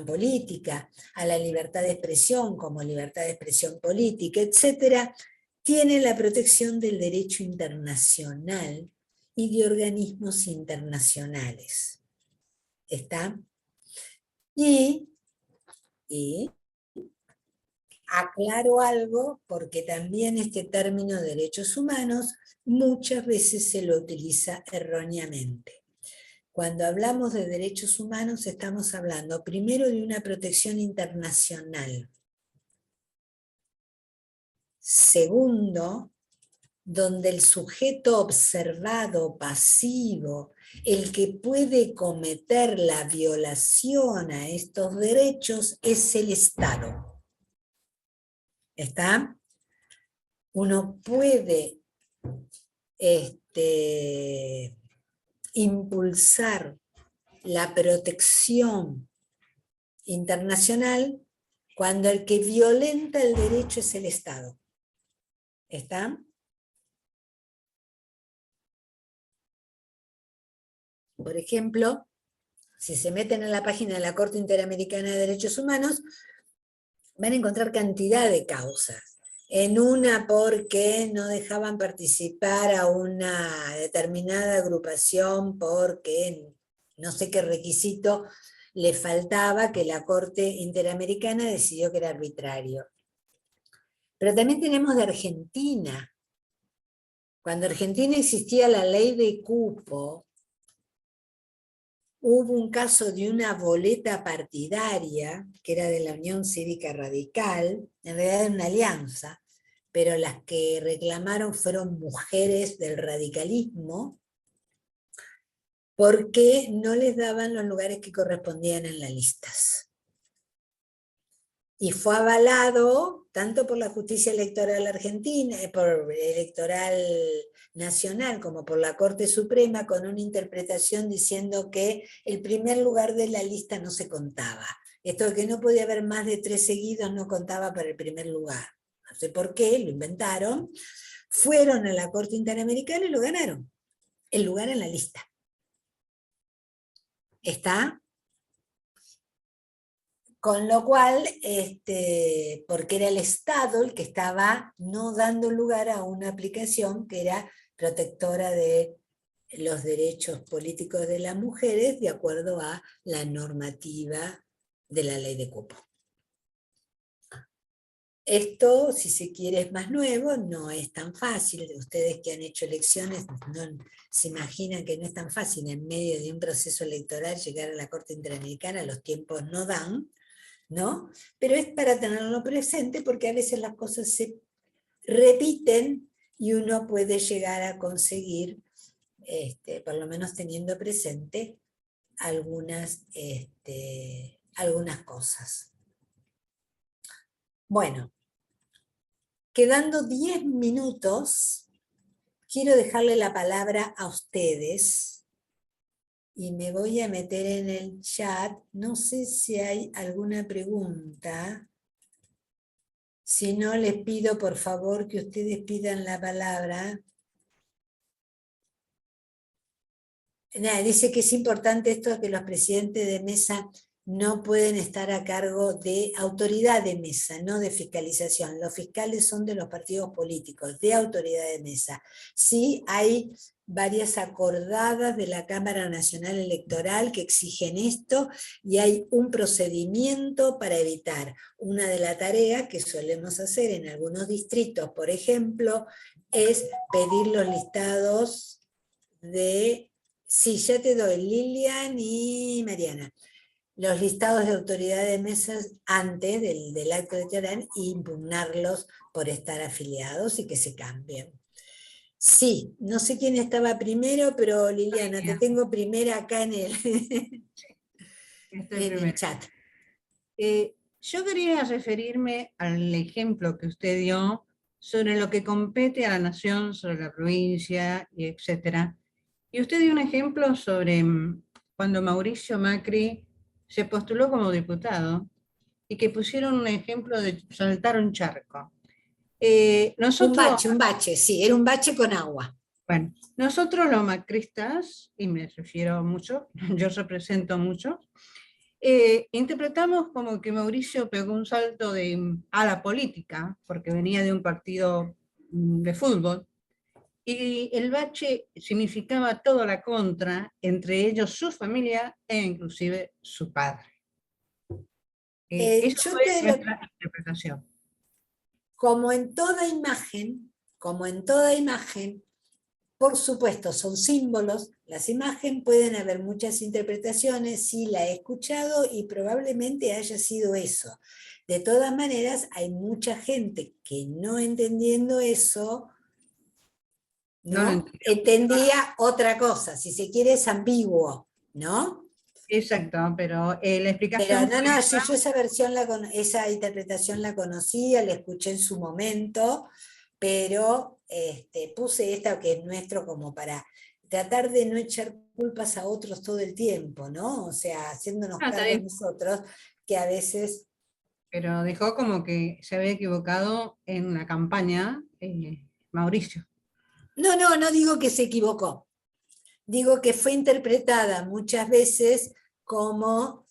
política, a la libertad de expresión como libertad de expresión política, etc., tiene la protección del derecho internacional y de organismos internacionales. ¿Está? Y aclaro algo, porque también este término derechos humanos muchas veces se lo utiliza erróneamente. Cuando hablamos de derechos humanos estamos hablando primero de una protección internacional. Segundo, donde el sujeto observado, pasivo, el que puede cometer la violación a estos derechos es el Estado. ¿Está? Uno puede impulsar la protección internacional cuando el que violenta el derecho es el Estado. ¿Está? Por ejemplo, si se meten en la página de la Corte Interamericana de Derechos Humanos, van a encontrar cantidad de causas. En una porque no dejaban participar a una determinada agrupación porque no sé qué requisito le faltaba, que la Corte Interamericana decidió que era arbitrario. Pero también tenemos de Argentina. Cuando en Argentina existía la ley de cupo, hubo un caso de una boleta partidaria, que era de la Unión Cívica Radical, en realidad era una alianza, pero las que reclamaron fueron mujeres del radicalismo, porque no les daban los lugares que correspondían en las listas. Y fue avalado tanto por la justicia electoral argentina, por electoral nacional, como por la Corte Suprema, con una interpretación diciendo que el primer lugar de la lista no se contaba. Esto de que no podía haber más de 3 seguidos no contaba para el primer lugar. No sé por qué, lo inventaron. Fueron a la Corte Interamericana y lo ganaron. El lugar en la lista. ¿Está? Con lo cual, porque era el Estado el que estaba no dando lugar a una aplicación que era protectora de los derechos políticos de las mujeres de acuerdo a la normativa de la ley de cupo. Esto, si se quiere, es más nuevo, no es tan fácil. Ustedes que han hecho elecciones no se imaginan que no es tan fácil en medio de un proceso electoral llegar a la Corte Interamericana, los tiempos no dan, ¿no? Pero es para tenerlo presente porque a veces las cosas se repiten y uno puede llegar a conseguir, por lo menos teniendo presente, algunas cosas. Bueno, quedando 10 minutos, quiero dejarle la palabra a ustedes y me voy a meter en el chat. No sé si hay alguna pregunta. Si no, les pido por favor que ustedes pidan la palabra. Nada, dice que es importante esto, que los presidentes de mesa no pueden estar a cargo de autoridad de mesa, no de fiscalización. Los fiscales son de los partidos políticos, de autoridad de mesa. Sí hay varias acordadas de la Cámara Nacional Electoral que exigen esto, y hay un procedimiento para evitar. Una de las tareas que solemos hacer en algunos distritos, por ejemplo, es pedir los listados de... Sí, ya te doy, Lilian y Mariana. Los listados de autoridad de mesas antes del acto electoral e impugnarlos por estar afiliados y que se cambien. Sí, no sé quién estaba primero, pero Liliana, te tengo primera acá en el chat. Yo quería referirme al ejemplo que usted dio sobre lo que compete a la nación, sobre la provincia, y etcétera. Y usted dio un ejemplo sobre cuando Mauricio Macri se postuló como diputado y que pusieron un ejemplo de saltar un charco. Un bache, sí, era un bache con agua. Bueno, nosotros los macristas, y me refiero mucho, yo represento mucho, interpretamos como que Mauricio pegó un salto a la política, porque venía de un partido de fútbol, y el bache significaba toda la contra, entre ellos su familia e inclusive su padre. Esa fue nuestra interpretación. como en toda imagen, por supuesto, son símbolos. Las imágenes pueden haber muchas interpretaciones, sí la he escuchado y probablemente haya sido eso. De todas maneras, hay mucha gente que no entendiendo eso, No lo ¿no? entiendo. Entendía otra cosa, si se quiere es ambiguo, ¿no? Exacto, pero la Pero explicación no, fue no, si yo esa interpretación la conocía, la escuché en su momento, pero puse esta que es nuestro como para tratar de no echar culpas a otros todo el tiempo, ¿no? O sea, haciéndonos está cargo bien, nosotros, que a veces... pero dejó como que se había equivocado en la campaña Mauricio. No, no, no digo que se equivocó, digo que fue interpretada muchas veces como,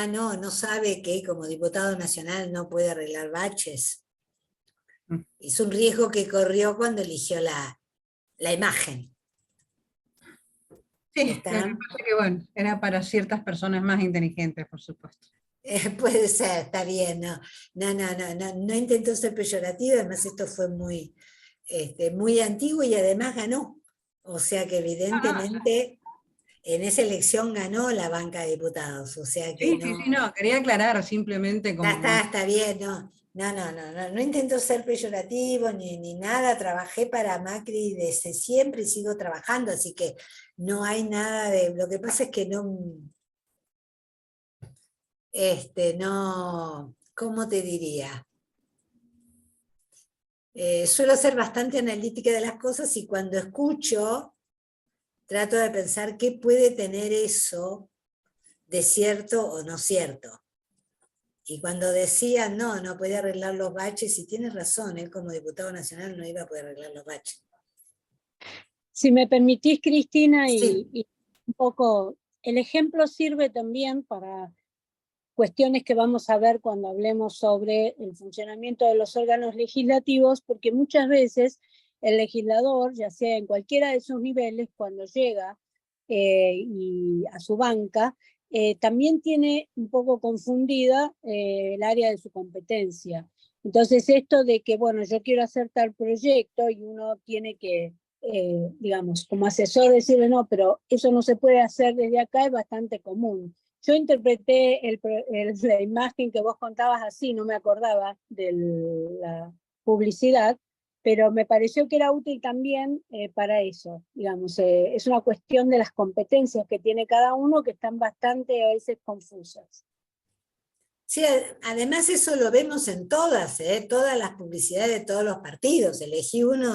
no, no sabe que como diputado nacional no puede arreglar baches. Mm. Es un riesgo que corrió cuando eligió la imagen. Sí, lo que ¿Está? pasa es que bueno, era para ciertas personas más inteligentes, por supuesto. Puede ser, está bien, no. No intentó ser peyorativo, además esto fue muy, muy antiguo y además ganó. O sea que evidentemente en esa elección ganó la banca de diputados, o sea que Sí, sí, sí, no, quería aclarar simplemente como... está bien, no. No intento ser peyorativo ni nada, trabajé para Macri desde siempre y sigo trabajando, así que no hay nada de, lo que pasa es que no, ¿cómo te diría? Suelo ser bastante analítica de las cosas y cuando escucho, trato de pensar qué puede tener eso de cierto o no cierto. Y cuando decía, no podía arreglar los baches, y tiene razón, él como diputado nacional no iba a poder arreglar los baches. Si me permitís, Cristina, Sí. y un poco, el ejemplo sirve también para cuestiones que vamos a ver cuando hablemos sobre el funcionamiento de los órganos legislativos, porque muchas veces el legislador, ya sea en cualquiera de sus niveles, cuando llega y a su banca, también tiene un poco confundida el área de su competencia. Entonces esto de que, bueno, yo quiero hacer tal proyecto y uno tiene que, digamos, como asesor decirle, no, pero eso no se puede hacer desde acá, es bastante común. Yo interpreté la imagen que vos contabas así, no me acordaba de la publicidad, pero me pareció que era útil también para eso. Digamos, es una cuestión de las competencias que tiene cada uno que están bastante a veces confusas. Sí, además eso lo vemos en todas las publicidades de todos los partidos. Elegí uno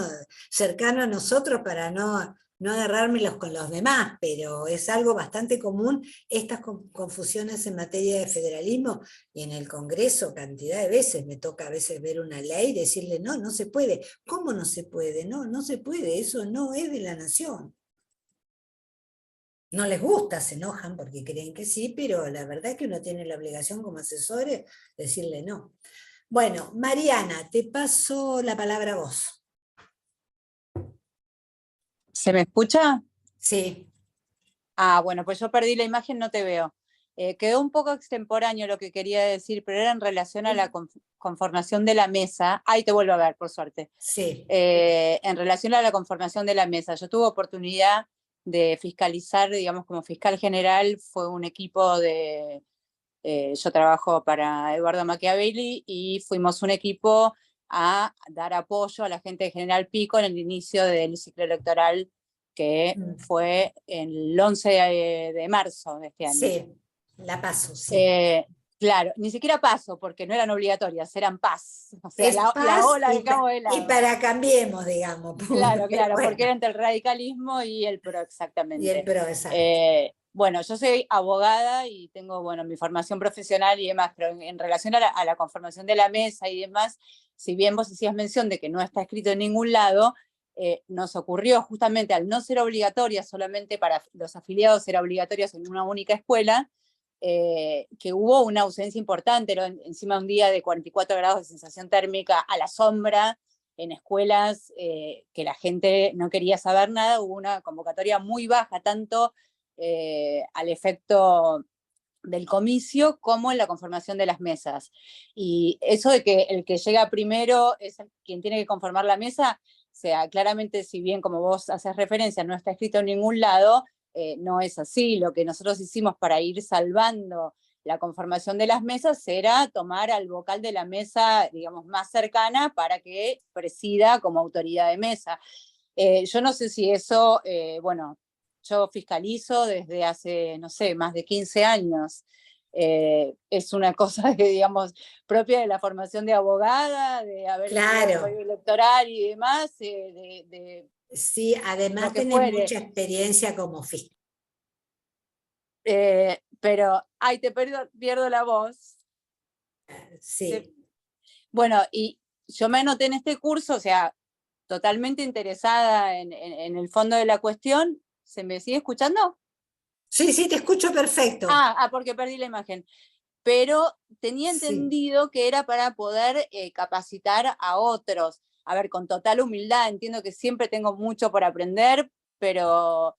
cercano a nosotros para no agarrármelos con los demás, pero es algo bastante común estas confusiones en materia de federalismo, y en el Congreso cantidad de veces me toca a veces ver una ley y decirle, no se puede. ¿Cómo no se puede? No se puede, eso no es de la nación. No les gusta, se enojan porque creen que sí, pero la verdad es que uno tiene la obligación como asesores de decirle no. Bueno, Mariana, te paso la palabra a vos. ¿Se me escucha? Sí. Bueno, pues yo perdí la imagen, no te veo. Quedó un poco extemporáneo lo que quería decir, pero era en relación a la conformación de la mesa. Ahí te vuelvo a ver, por suerte. Sí. En relación a la conformación de la mesa, yo tuve oportunidad de fiscalizar, digamos, como fiscal general, fue un equipo de... yo trabajo para Eduardo Machiavelli y fuimos un equipo a dar apoyo a la gente de General Pico en el inicio del ciclo electoral que fue el 11 de marzo de este año. Sí, la paso, sí. Claro, ni siquiera paso, porque no eran obligatorias, eran PAS. O sea, Es la paz ola dejamos de lado. y para cambiemos, digamos. Claro, Bueno. porque era entre el radicalismo y el PRO, exactamente. Y el PRO, exacto. Bueno, yo soy abogada y tengo, bueno, mi formación profesional y demás, pero en relación a la conformación de la mesa y demás, si bien vos hacías mención de que no está escrito en ningún lado, nos ocurrió justamente al no ser obligatoria, solamente para los afiliados era obligatoria en una única escuela, que hubo una ausencia importante, ¿no? Encima un día de 44 grados de sensación térmica a la sombra, en escuelas que la gente no quería saber nada, hubo una convocatoria muy baja, tanto al efecto del comicio como en la conformación de las mesas. Y eso de que el que llega primero es quien tiene que conformar la mesa, o sea, claramente, si bien como vos haces referencia, no está escrito en ningún lado, no es así. Lo que nosotros hicimos para ir salvando la conformación de las mesas era tomar al vocal de la mesa, digamos, más cercana para que presida como autoridad de mesa. Yo no sé si eso, bueno, yo fiscalizo desde hace, no sé, más de 15 años. Es una cosa, digamos, propia de la formación de abogada, de haber estudiado el Claro. código electoral y demás, Sí, lo además que tenés fuere. mucha experiencia como fiscal. Pero, ay, pierdo la voz. Sí. Bueno, y yo me anoté en este curso, o sea, totalmente interesada en el fondo de la cuestión. ¿Se me sigue escuchando? Sí, sí, te escucho perfecto. Porque perdí la imagen. Pero tenía Sí. entendido que era para poder capacitar a otros. A ver, con total humildad, entiendo que siempre tengo mucho por aprender, pero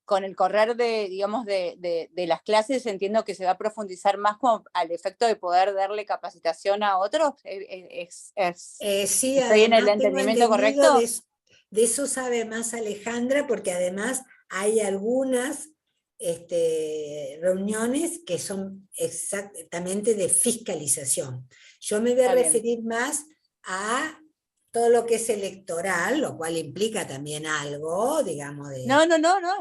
con el correr de, digamos, de las clases entiendo que se va a profundizar más como al efecto de poder darle capacitación a otros. Sí, ¿Estoy en el además tengo entendimiento entendido, correcto? de eso sabe más Alejandra, porque además hay algunas reuniones que son exactamente de fiscalización. Yo me voy a Está bien. referir más a todo lo que es electoral, lo cual implica también algo, digamos, de... No,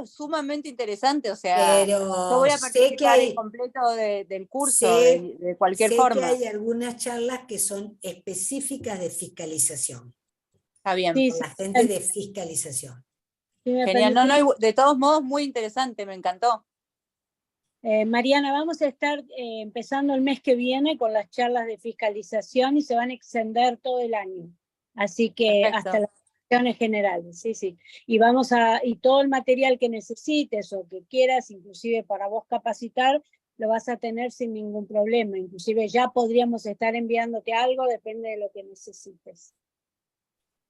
sumamente interesante. O sea, yo Pero voy a sé que participar en hay, completo del curso, sé, de cualquier sé que forma. hay algunas charlas que son específicas de fiscalización, Está bien. Sí, por sí, la gente de fiscalización. si me Genial. No, permitís, de todos modos, muy interesante, me encantó. Mariana, vamos a estar empezando el mes que viene con las charlas de fiscalización y se van a extender todo el año. Así que hasta Perfecto. las elecciones generales, sí, sí. Y todo el material que necesites o que quieras, inclusive para vos capacitar, lo vas a tener sin ningún problema. Inclusive ya podríamos estar enviándote algo, depende de lo que necesites.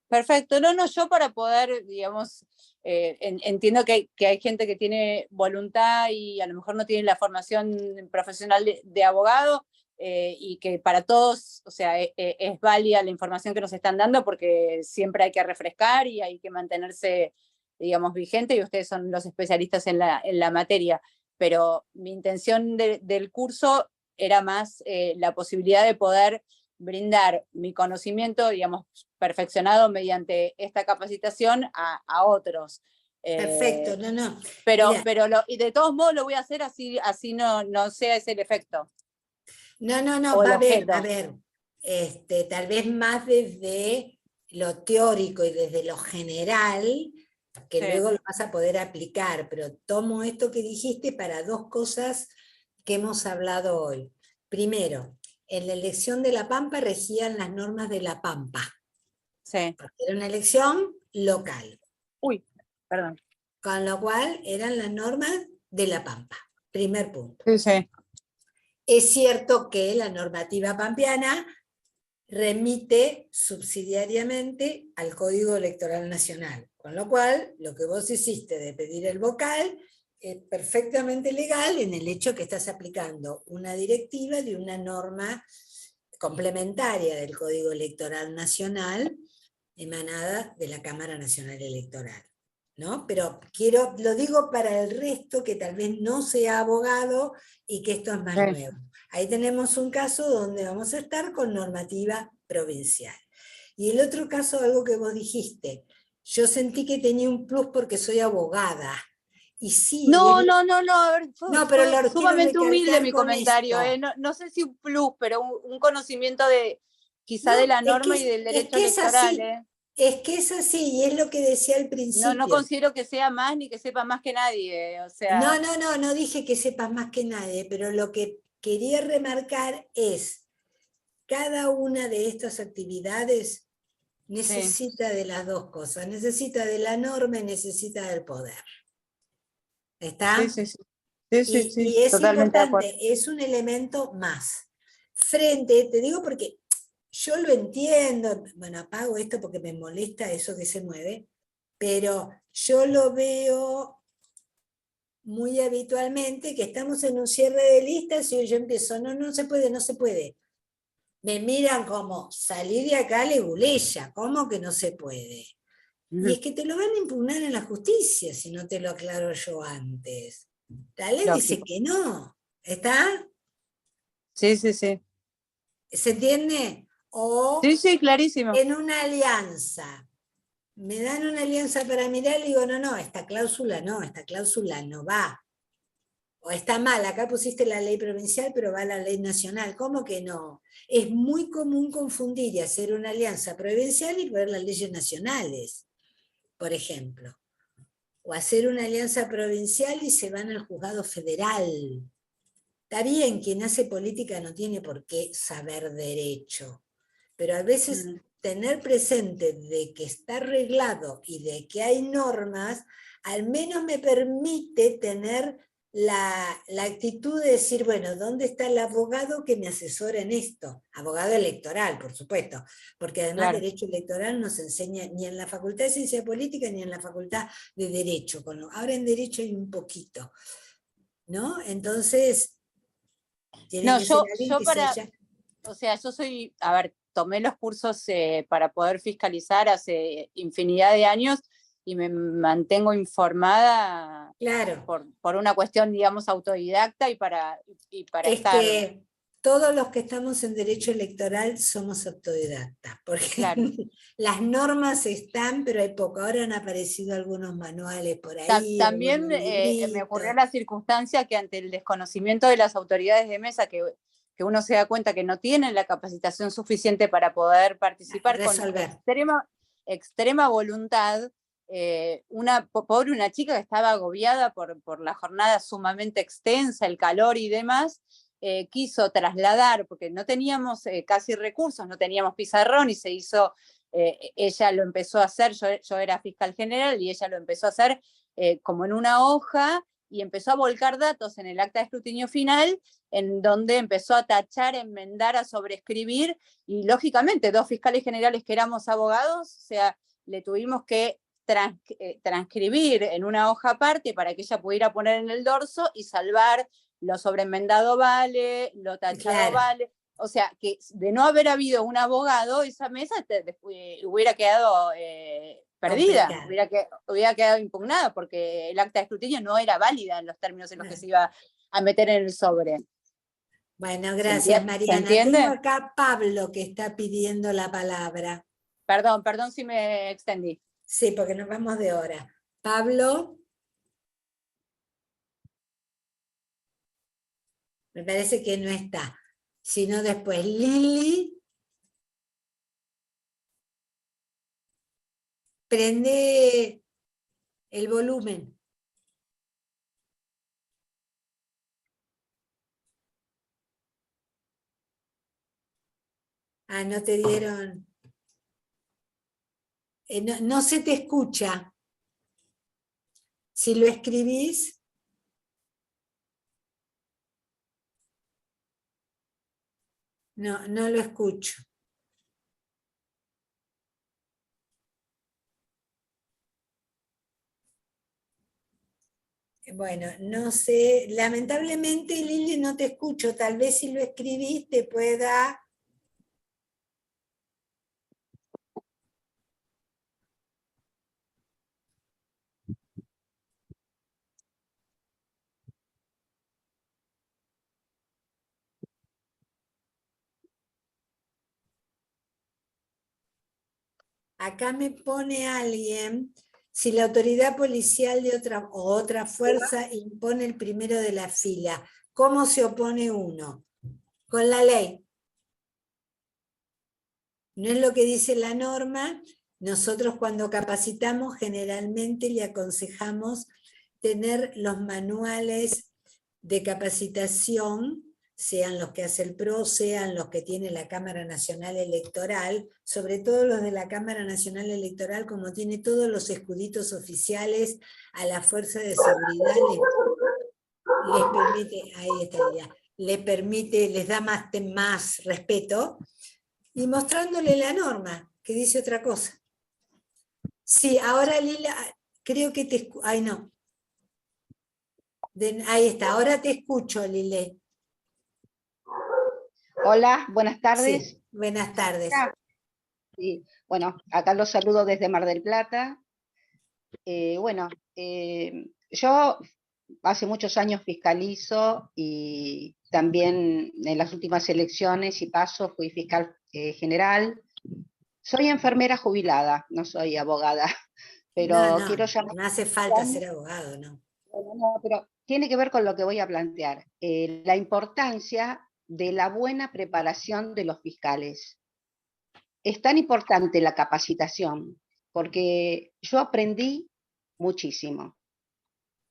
Perfecto. No, yo para poder, digamos, entiendo que hay gente que tiene voluntad y a lo mejor no tiene la formación profesional de abogado, y que para todos, o sea, es válida la información que nos están dando porque siempre hay que refrescar y hay que mantenerse, digamos, vigente, y ustedes son los especialistas en la materia. Pero mi intención del curso era más la posibilidad de poder brindar mi conocimiento, digamos, perfeccionado mediante esta capacitación a otros. Perfecto, no. Pero, Mira, y de todos modos lo voy a hacer así no sea ese el efecto no, o el va a objeto. ver, tal vez más desde lo teórico y desde lo general, que Sí, luego lo vas a poder aplicar, pero tomo esto que dijiste para dos cosas que hemos hablado hoy. Primero, en la elección de La Pampa regían las normas de La Pampa, sí. porque era una elección local, Uy, perdón. con lo cual eran las normas de La Pampa. Primer punto. Sí. Es cierto que la normativa pampeana remite subsidiariamente al Código Electoral Nacional, con lo cual lo que vos hiciste de pedir el vocal es perfectamente legal en el hecho que estás aplicando una directiva de una norma complementaria del Código Electoral Nacional emanada de la Cámara Nacional Electoral, ¿no? Pero lo digo para el resto que tal vez no sea abogado y que esto es más nuevo. Ahí tenemos un caso donde vamos a estar con normativa provincial. Y el otro caso, algo que vos dijiste, yo sentí que tenía un plus porque soy abogada. Y sí, No, a ver, no, pero fue lo quiero sumamente humilde recalcar mi con comentario. esto. No sé si un plus, pero un conocimiento quizá de No, la norma y del derecho es electoral. así, es que es así, y es lo que decía al No principio. considero que sea más ni que sepa más que nadie. O sea, No dije que sepas más que nadie, pero lo que quería remarcar es, cada una de estas actividades necesita de las dos cosas, necesita de la norma y necesita del poder. sí, ¿Está? sí, sí. Sí, sí, Y sí, es totalmente de acuerdo. importante, es un elemento más. Te digo porque yo lo entiendo, bueno, apago esto porque me molesta eso que se mueve, pero yo lo veo muy habitualmente que estamos en un cierre de listas y yo empiezo, no, no se puede, no se puede. Me miran como, salí de acá, leguleya, ¿cómo que no se puede? Y es que te lo van a impugnar en la justicia si no te lo aclaro yo antes. La ley dice Lógico. que no. ¿Está? Sí, sí, sí. ¿Se entiende? O Sí, sí, clarísimo. en una alianza. Me dan una alianza para mirar y digo, no, no, esta cláusula no va. O está mal, acá pusiste la ley provincial, pero va la ley nacional. ¿Cómo que no? Es muy común confundir y hacer una alianza provincial y poner las leyes nacionales, por ejemplo. O hacer una alianza provincial y se van al juzgado federal. Está bien, quien hace política no tiene por qué saber derecho, pero a veces tener presente de que está arreglado y de que hay normas, al menos me permite tener la actitud de decir, bueno, ¿dónde está el abogado que me asesora en esto? Abogado electoral, por supuesto, porque además Claro. derecho electoral no se enseña ni en la Facultad de Ciencia Política ni en la Facultad de Derecho. Ahora en Derecho hay un poquito, ¿no? Entonces, tiene No, que ser alguien yo que se para, haya... o sea, yo soy, a ver, tomé los cursos para poder fiscalizar hace infinidad de años y me mantengo informada Claro, por una cuestión, digamos, autodidacta y para es estar, que todos los que estamos en derecho electoral somos autodidactas, porque claro. las normas están, pero hay poco. Ahora han aparecido algunos manuales por ahí, También algunos me ocurrió libritos. la circunstancia que ante el desconocimiento de las autoridades de mesa, que uno se da cuenta que no tienen la capacitación suficiente para poder participar con Resolver. extrema voluntad, pobre una chica que estaba agobiada por la jornada sumamente extensa, el calor y demás, quiso trasladar, porque no teníamos casi recursos, no teníamos pizarrón y se hizo, ella lo empezó a hacer, yo era fiscal general y ella lo empezó a hacer como en una hoja y empezó a volcar datos en el acta de escrutinio final, en donde empezó a tachar, a enmendar, a sobreescribir, y lógicamente 2 fiscales generales que éramos abogados, o sea, le tuvimos que transcribir en una hoja aparte para que ella pudiera poner en el dorso y salvar lo sobreenmendado vale, lo tachado Claro. vale. O sea, que de no haber habido un abogado, esa mesa hubiera quedado perdida, Complicado. hubiera quedado impugnada, porque el acta de escrutinio no era válida en los términos en los que se iba a meter en el sobre. Bueno, gracias, ¿Se Mariana. Tengo entiende? acá a Pablo que está pidiendo la palabra. Perdón si me extendí. Sí, porque nos vamos de hora. Pablo. Me parece que no está. Sino después Lili. Prende el volumen. Ah, no te dieron... no, no se te escucha. Si lo escribís... No, no lo escucho. Bueno, no sé, lamentablemente Lili no te escucho, tal vez si lo escribís te pueda... Acá me pone alguien, si la autoridad policial de otra fuerza impone el primero de la fila, ¿cómo se opone uno? Con la ley. No es lo que dice la norma. Nosotros cuando capacitamos generalmente le aconsejamos tener los manuales de capacitación, sean los que hace el PRO, sean los que tiene la Cámara Nacional Electoral, sobre todo los de la Cámara Nacional Electoral, como tiene todos los escuditos oficiales a la fuerza de seguridad, les permite, ahí está, les permite, les da más respeto, y mostrándole la norma, que dice otra cosa. Sí, ahora Lila, creo que te... Ay, no. Ahí está, ahora te escucho, Lile. Hola, buenas tardes. Sí, buenas tardes. Sí, bueno, acá los saludo desde Mar del Plata. Yo hace muchos años fiscalizo y también en las últimas elecciones y paso fui fiscal general. Soy enfermera jubilada, no soy abogada, pero No, quiero llamar. no hace falta ser abogado, ¿no? No, pero tiene que ver con lo que voy a plantear, la importancia de la buena preparación de los fiscales. Es tan importante la capacitación, porque yo aprendí muchísimo.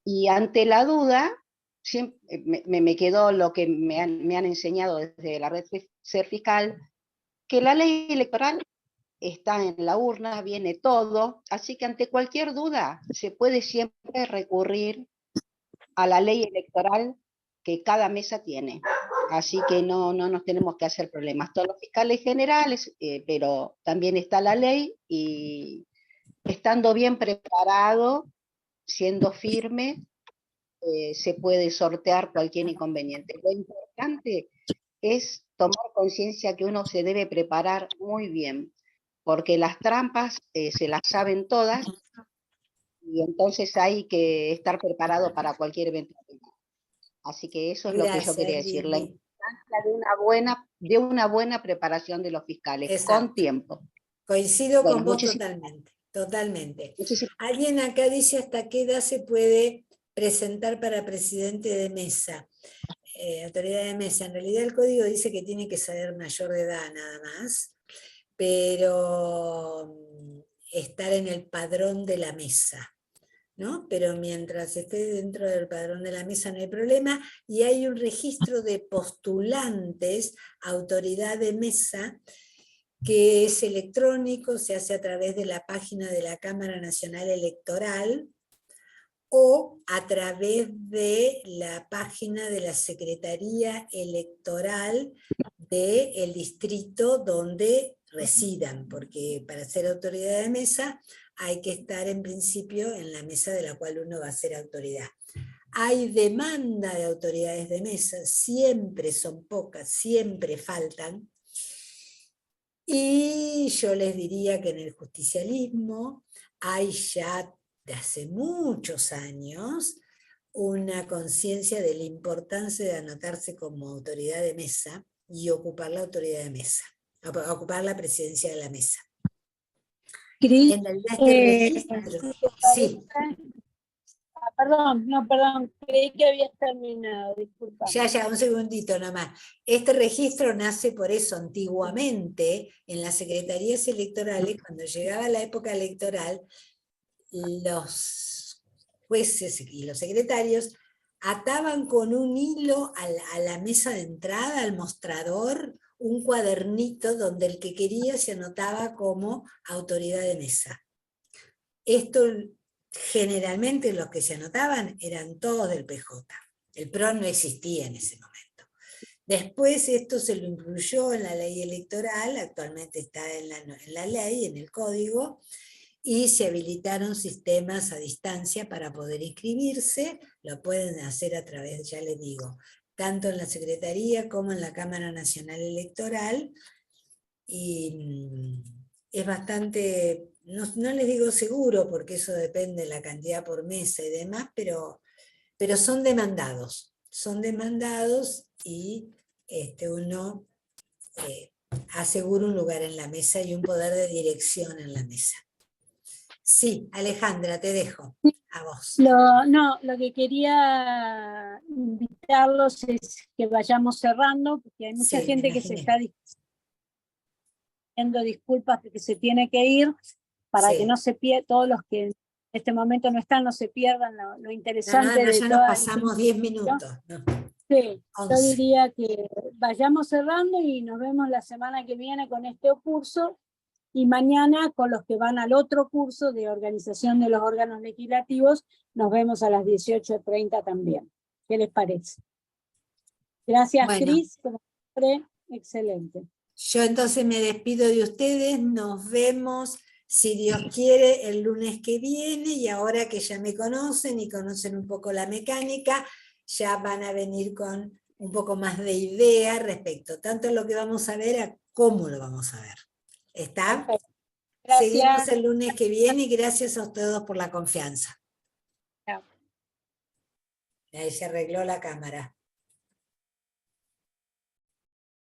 Y ante la duda, me quedó lo que me han enseñado desde la red Ser Fiscal, que la ley electoral está en la urna, viene todo, así que ante cualquier duda se puede siempre recurrir a la ley electoral que cada mesa tiene. Así que no nos tenemos que hacer problemas. Todos los fiscales generales, pero también está la ley y estando bien preparado, siendo firme, se puede sortear cualquier inconveniente. Lo importante es tomar conciencia que uno se debe preparar muy bien, porque las trampas se las saben todas y entonces hay que estar preparado para cualquier eventualidad. Así que eso es lo que yo quería decir, la importancia de una buena preparación de los fiscales. Exacto. Con tiempo. Coincido con vos totalmente, totalmente. Alguien acá dice hasta qué edad se puede presentar para presidente de mesa, autoridad de mesa. En realidad el código dice que tiene que ser mayor de edad nada más, pero estar en el padrón de la mesa, ¿no? Pero mientras esté dentro del padrón de la mesa no hay problema, y hay un registro de postulantes a autoridad de mesa que es electrónico, se hace a través de la página de la Cámara Nacional Electoral o a través de la página de la Secretaría Electoral del distrito donde residan, porque para ser autoridad de mesa hay que estar en principio en la mesa de la cual uno va a ser autoridad. Hay demanda de autoridades de mesa, siempre son pocas, siempre faltan, y yo les diría que en el justicialismo hay ya de hace muchos años una conciencia de la importancia de anotarse como autoridad de mesa y ocupar la autoridad de mesa, ocupar la presidencia de la mesa. Cris, en realidad registro, sí. Perdón, creí que habías terminado, disculpa. Ya, un segundito nomás. Este registro nace por eso, antiguamente, en las secretarías electorales, cuando llegaba la época electoral, los jueces y los secretarios ataban con un hilo a la mesa de entrada, al mostrador, un cuadernito donde el que quería se anotaba como autoridad de mesa. Esto generalmente los que se anotaban eran todos del PJ. El PRO no existía en ese momento. Después esto se lo incluyó en la ley electoral, actualmente está en la ley, en el código, y se habilitaron sistemas a distancia para poder inscribirse. Lo pueden hacer a través, ya les digo, tanto en la Secretaría como en la Cámara Nacional Electoral, y es bastante, no les digo seguro, porque eso depende de la cantidad por mesa y demás, pero son demandados y uno asegura un lugar en la mesa y un poder de dirección en la mesa. Sí, Alejandra, te dejo. A vos. Lo que quería invitarlos es que vayamos cerrando, porque hay mucha gente que se está pidiendo disculpas porque se tiene que ir, para que no se pierda, todos los que en este momento no están, no se pierdan lo interesante de ya nos pasamos 10 minutos. ¿No? Sí, yo diría que vayamos cerrando y nos vemos la semana que viene con este curso, y mañana con los que van al otro curso de organización de los órganos legislativos, nos vemos a las 18:30 también. ¿Qué les parece? Gracias, bueno. Cris, como siempre, excelente. Yo entonces me despido de ustedes, nos vemos si Dios quiere, el lunes que viene, y ahora que ya me conocen y conocen un poco la mecánica, ya van a venir con un poco más de idea respecto tanto a lo que vamos a ver a cómo lo vamos a ver. ¿Está? Perfecto. Seguimos Gracias. el lunes que viene y gracias a todos por la confianza. Chao. Ahí se arregló la cámara.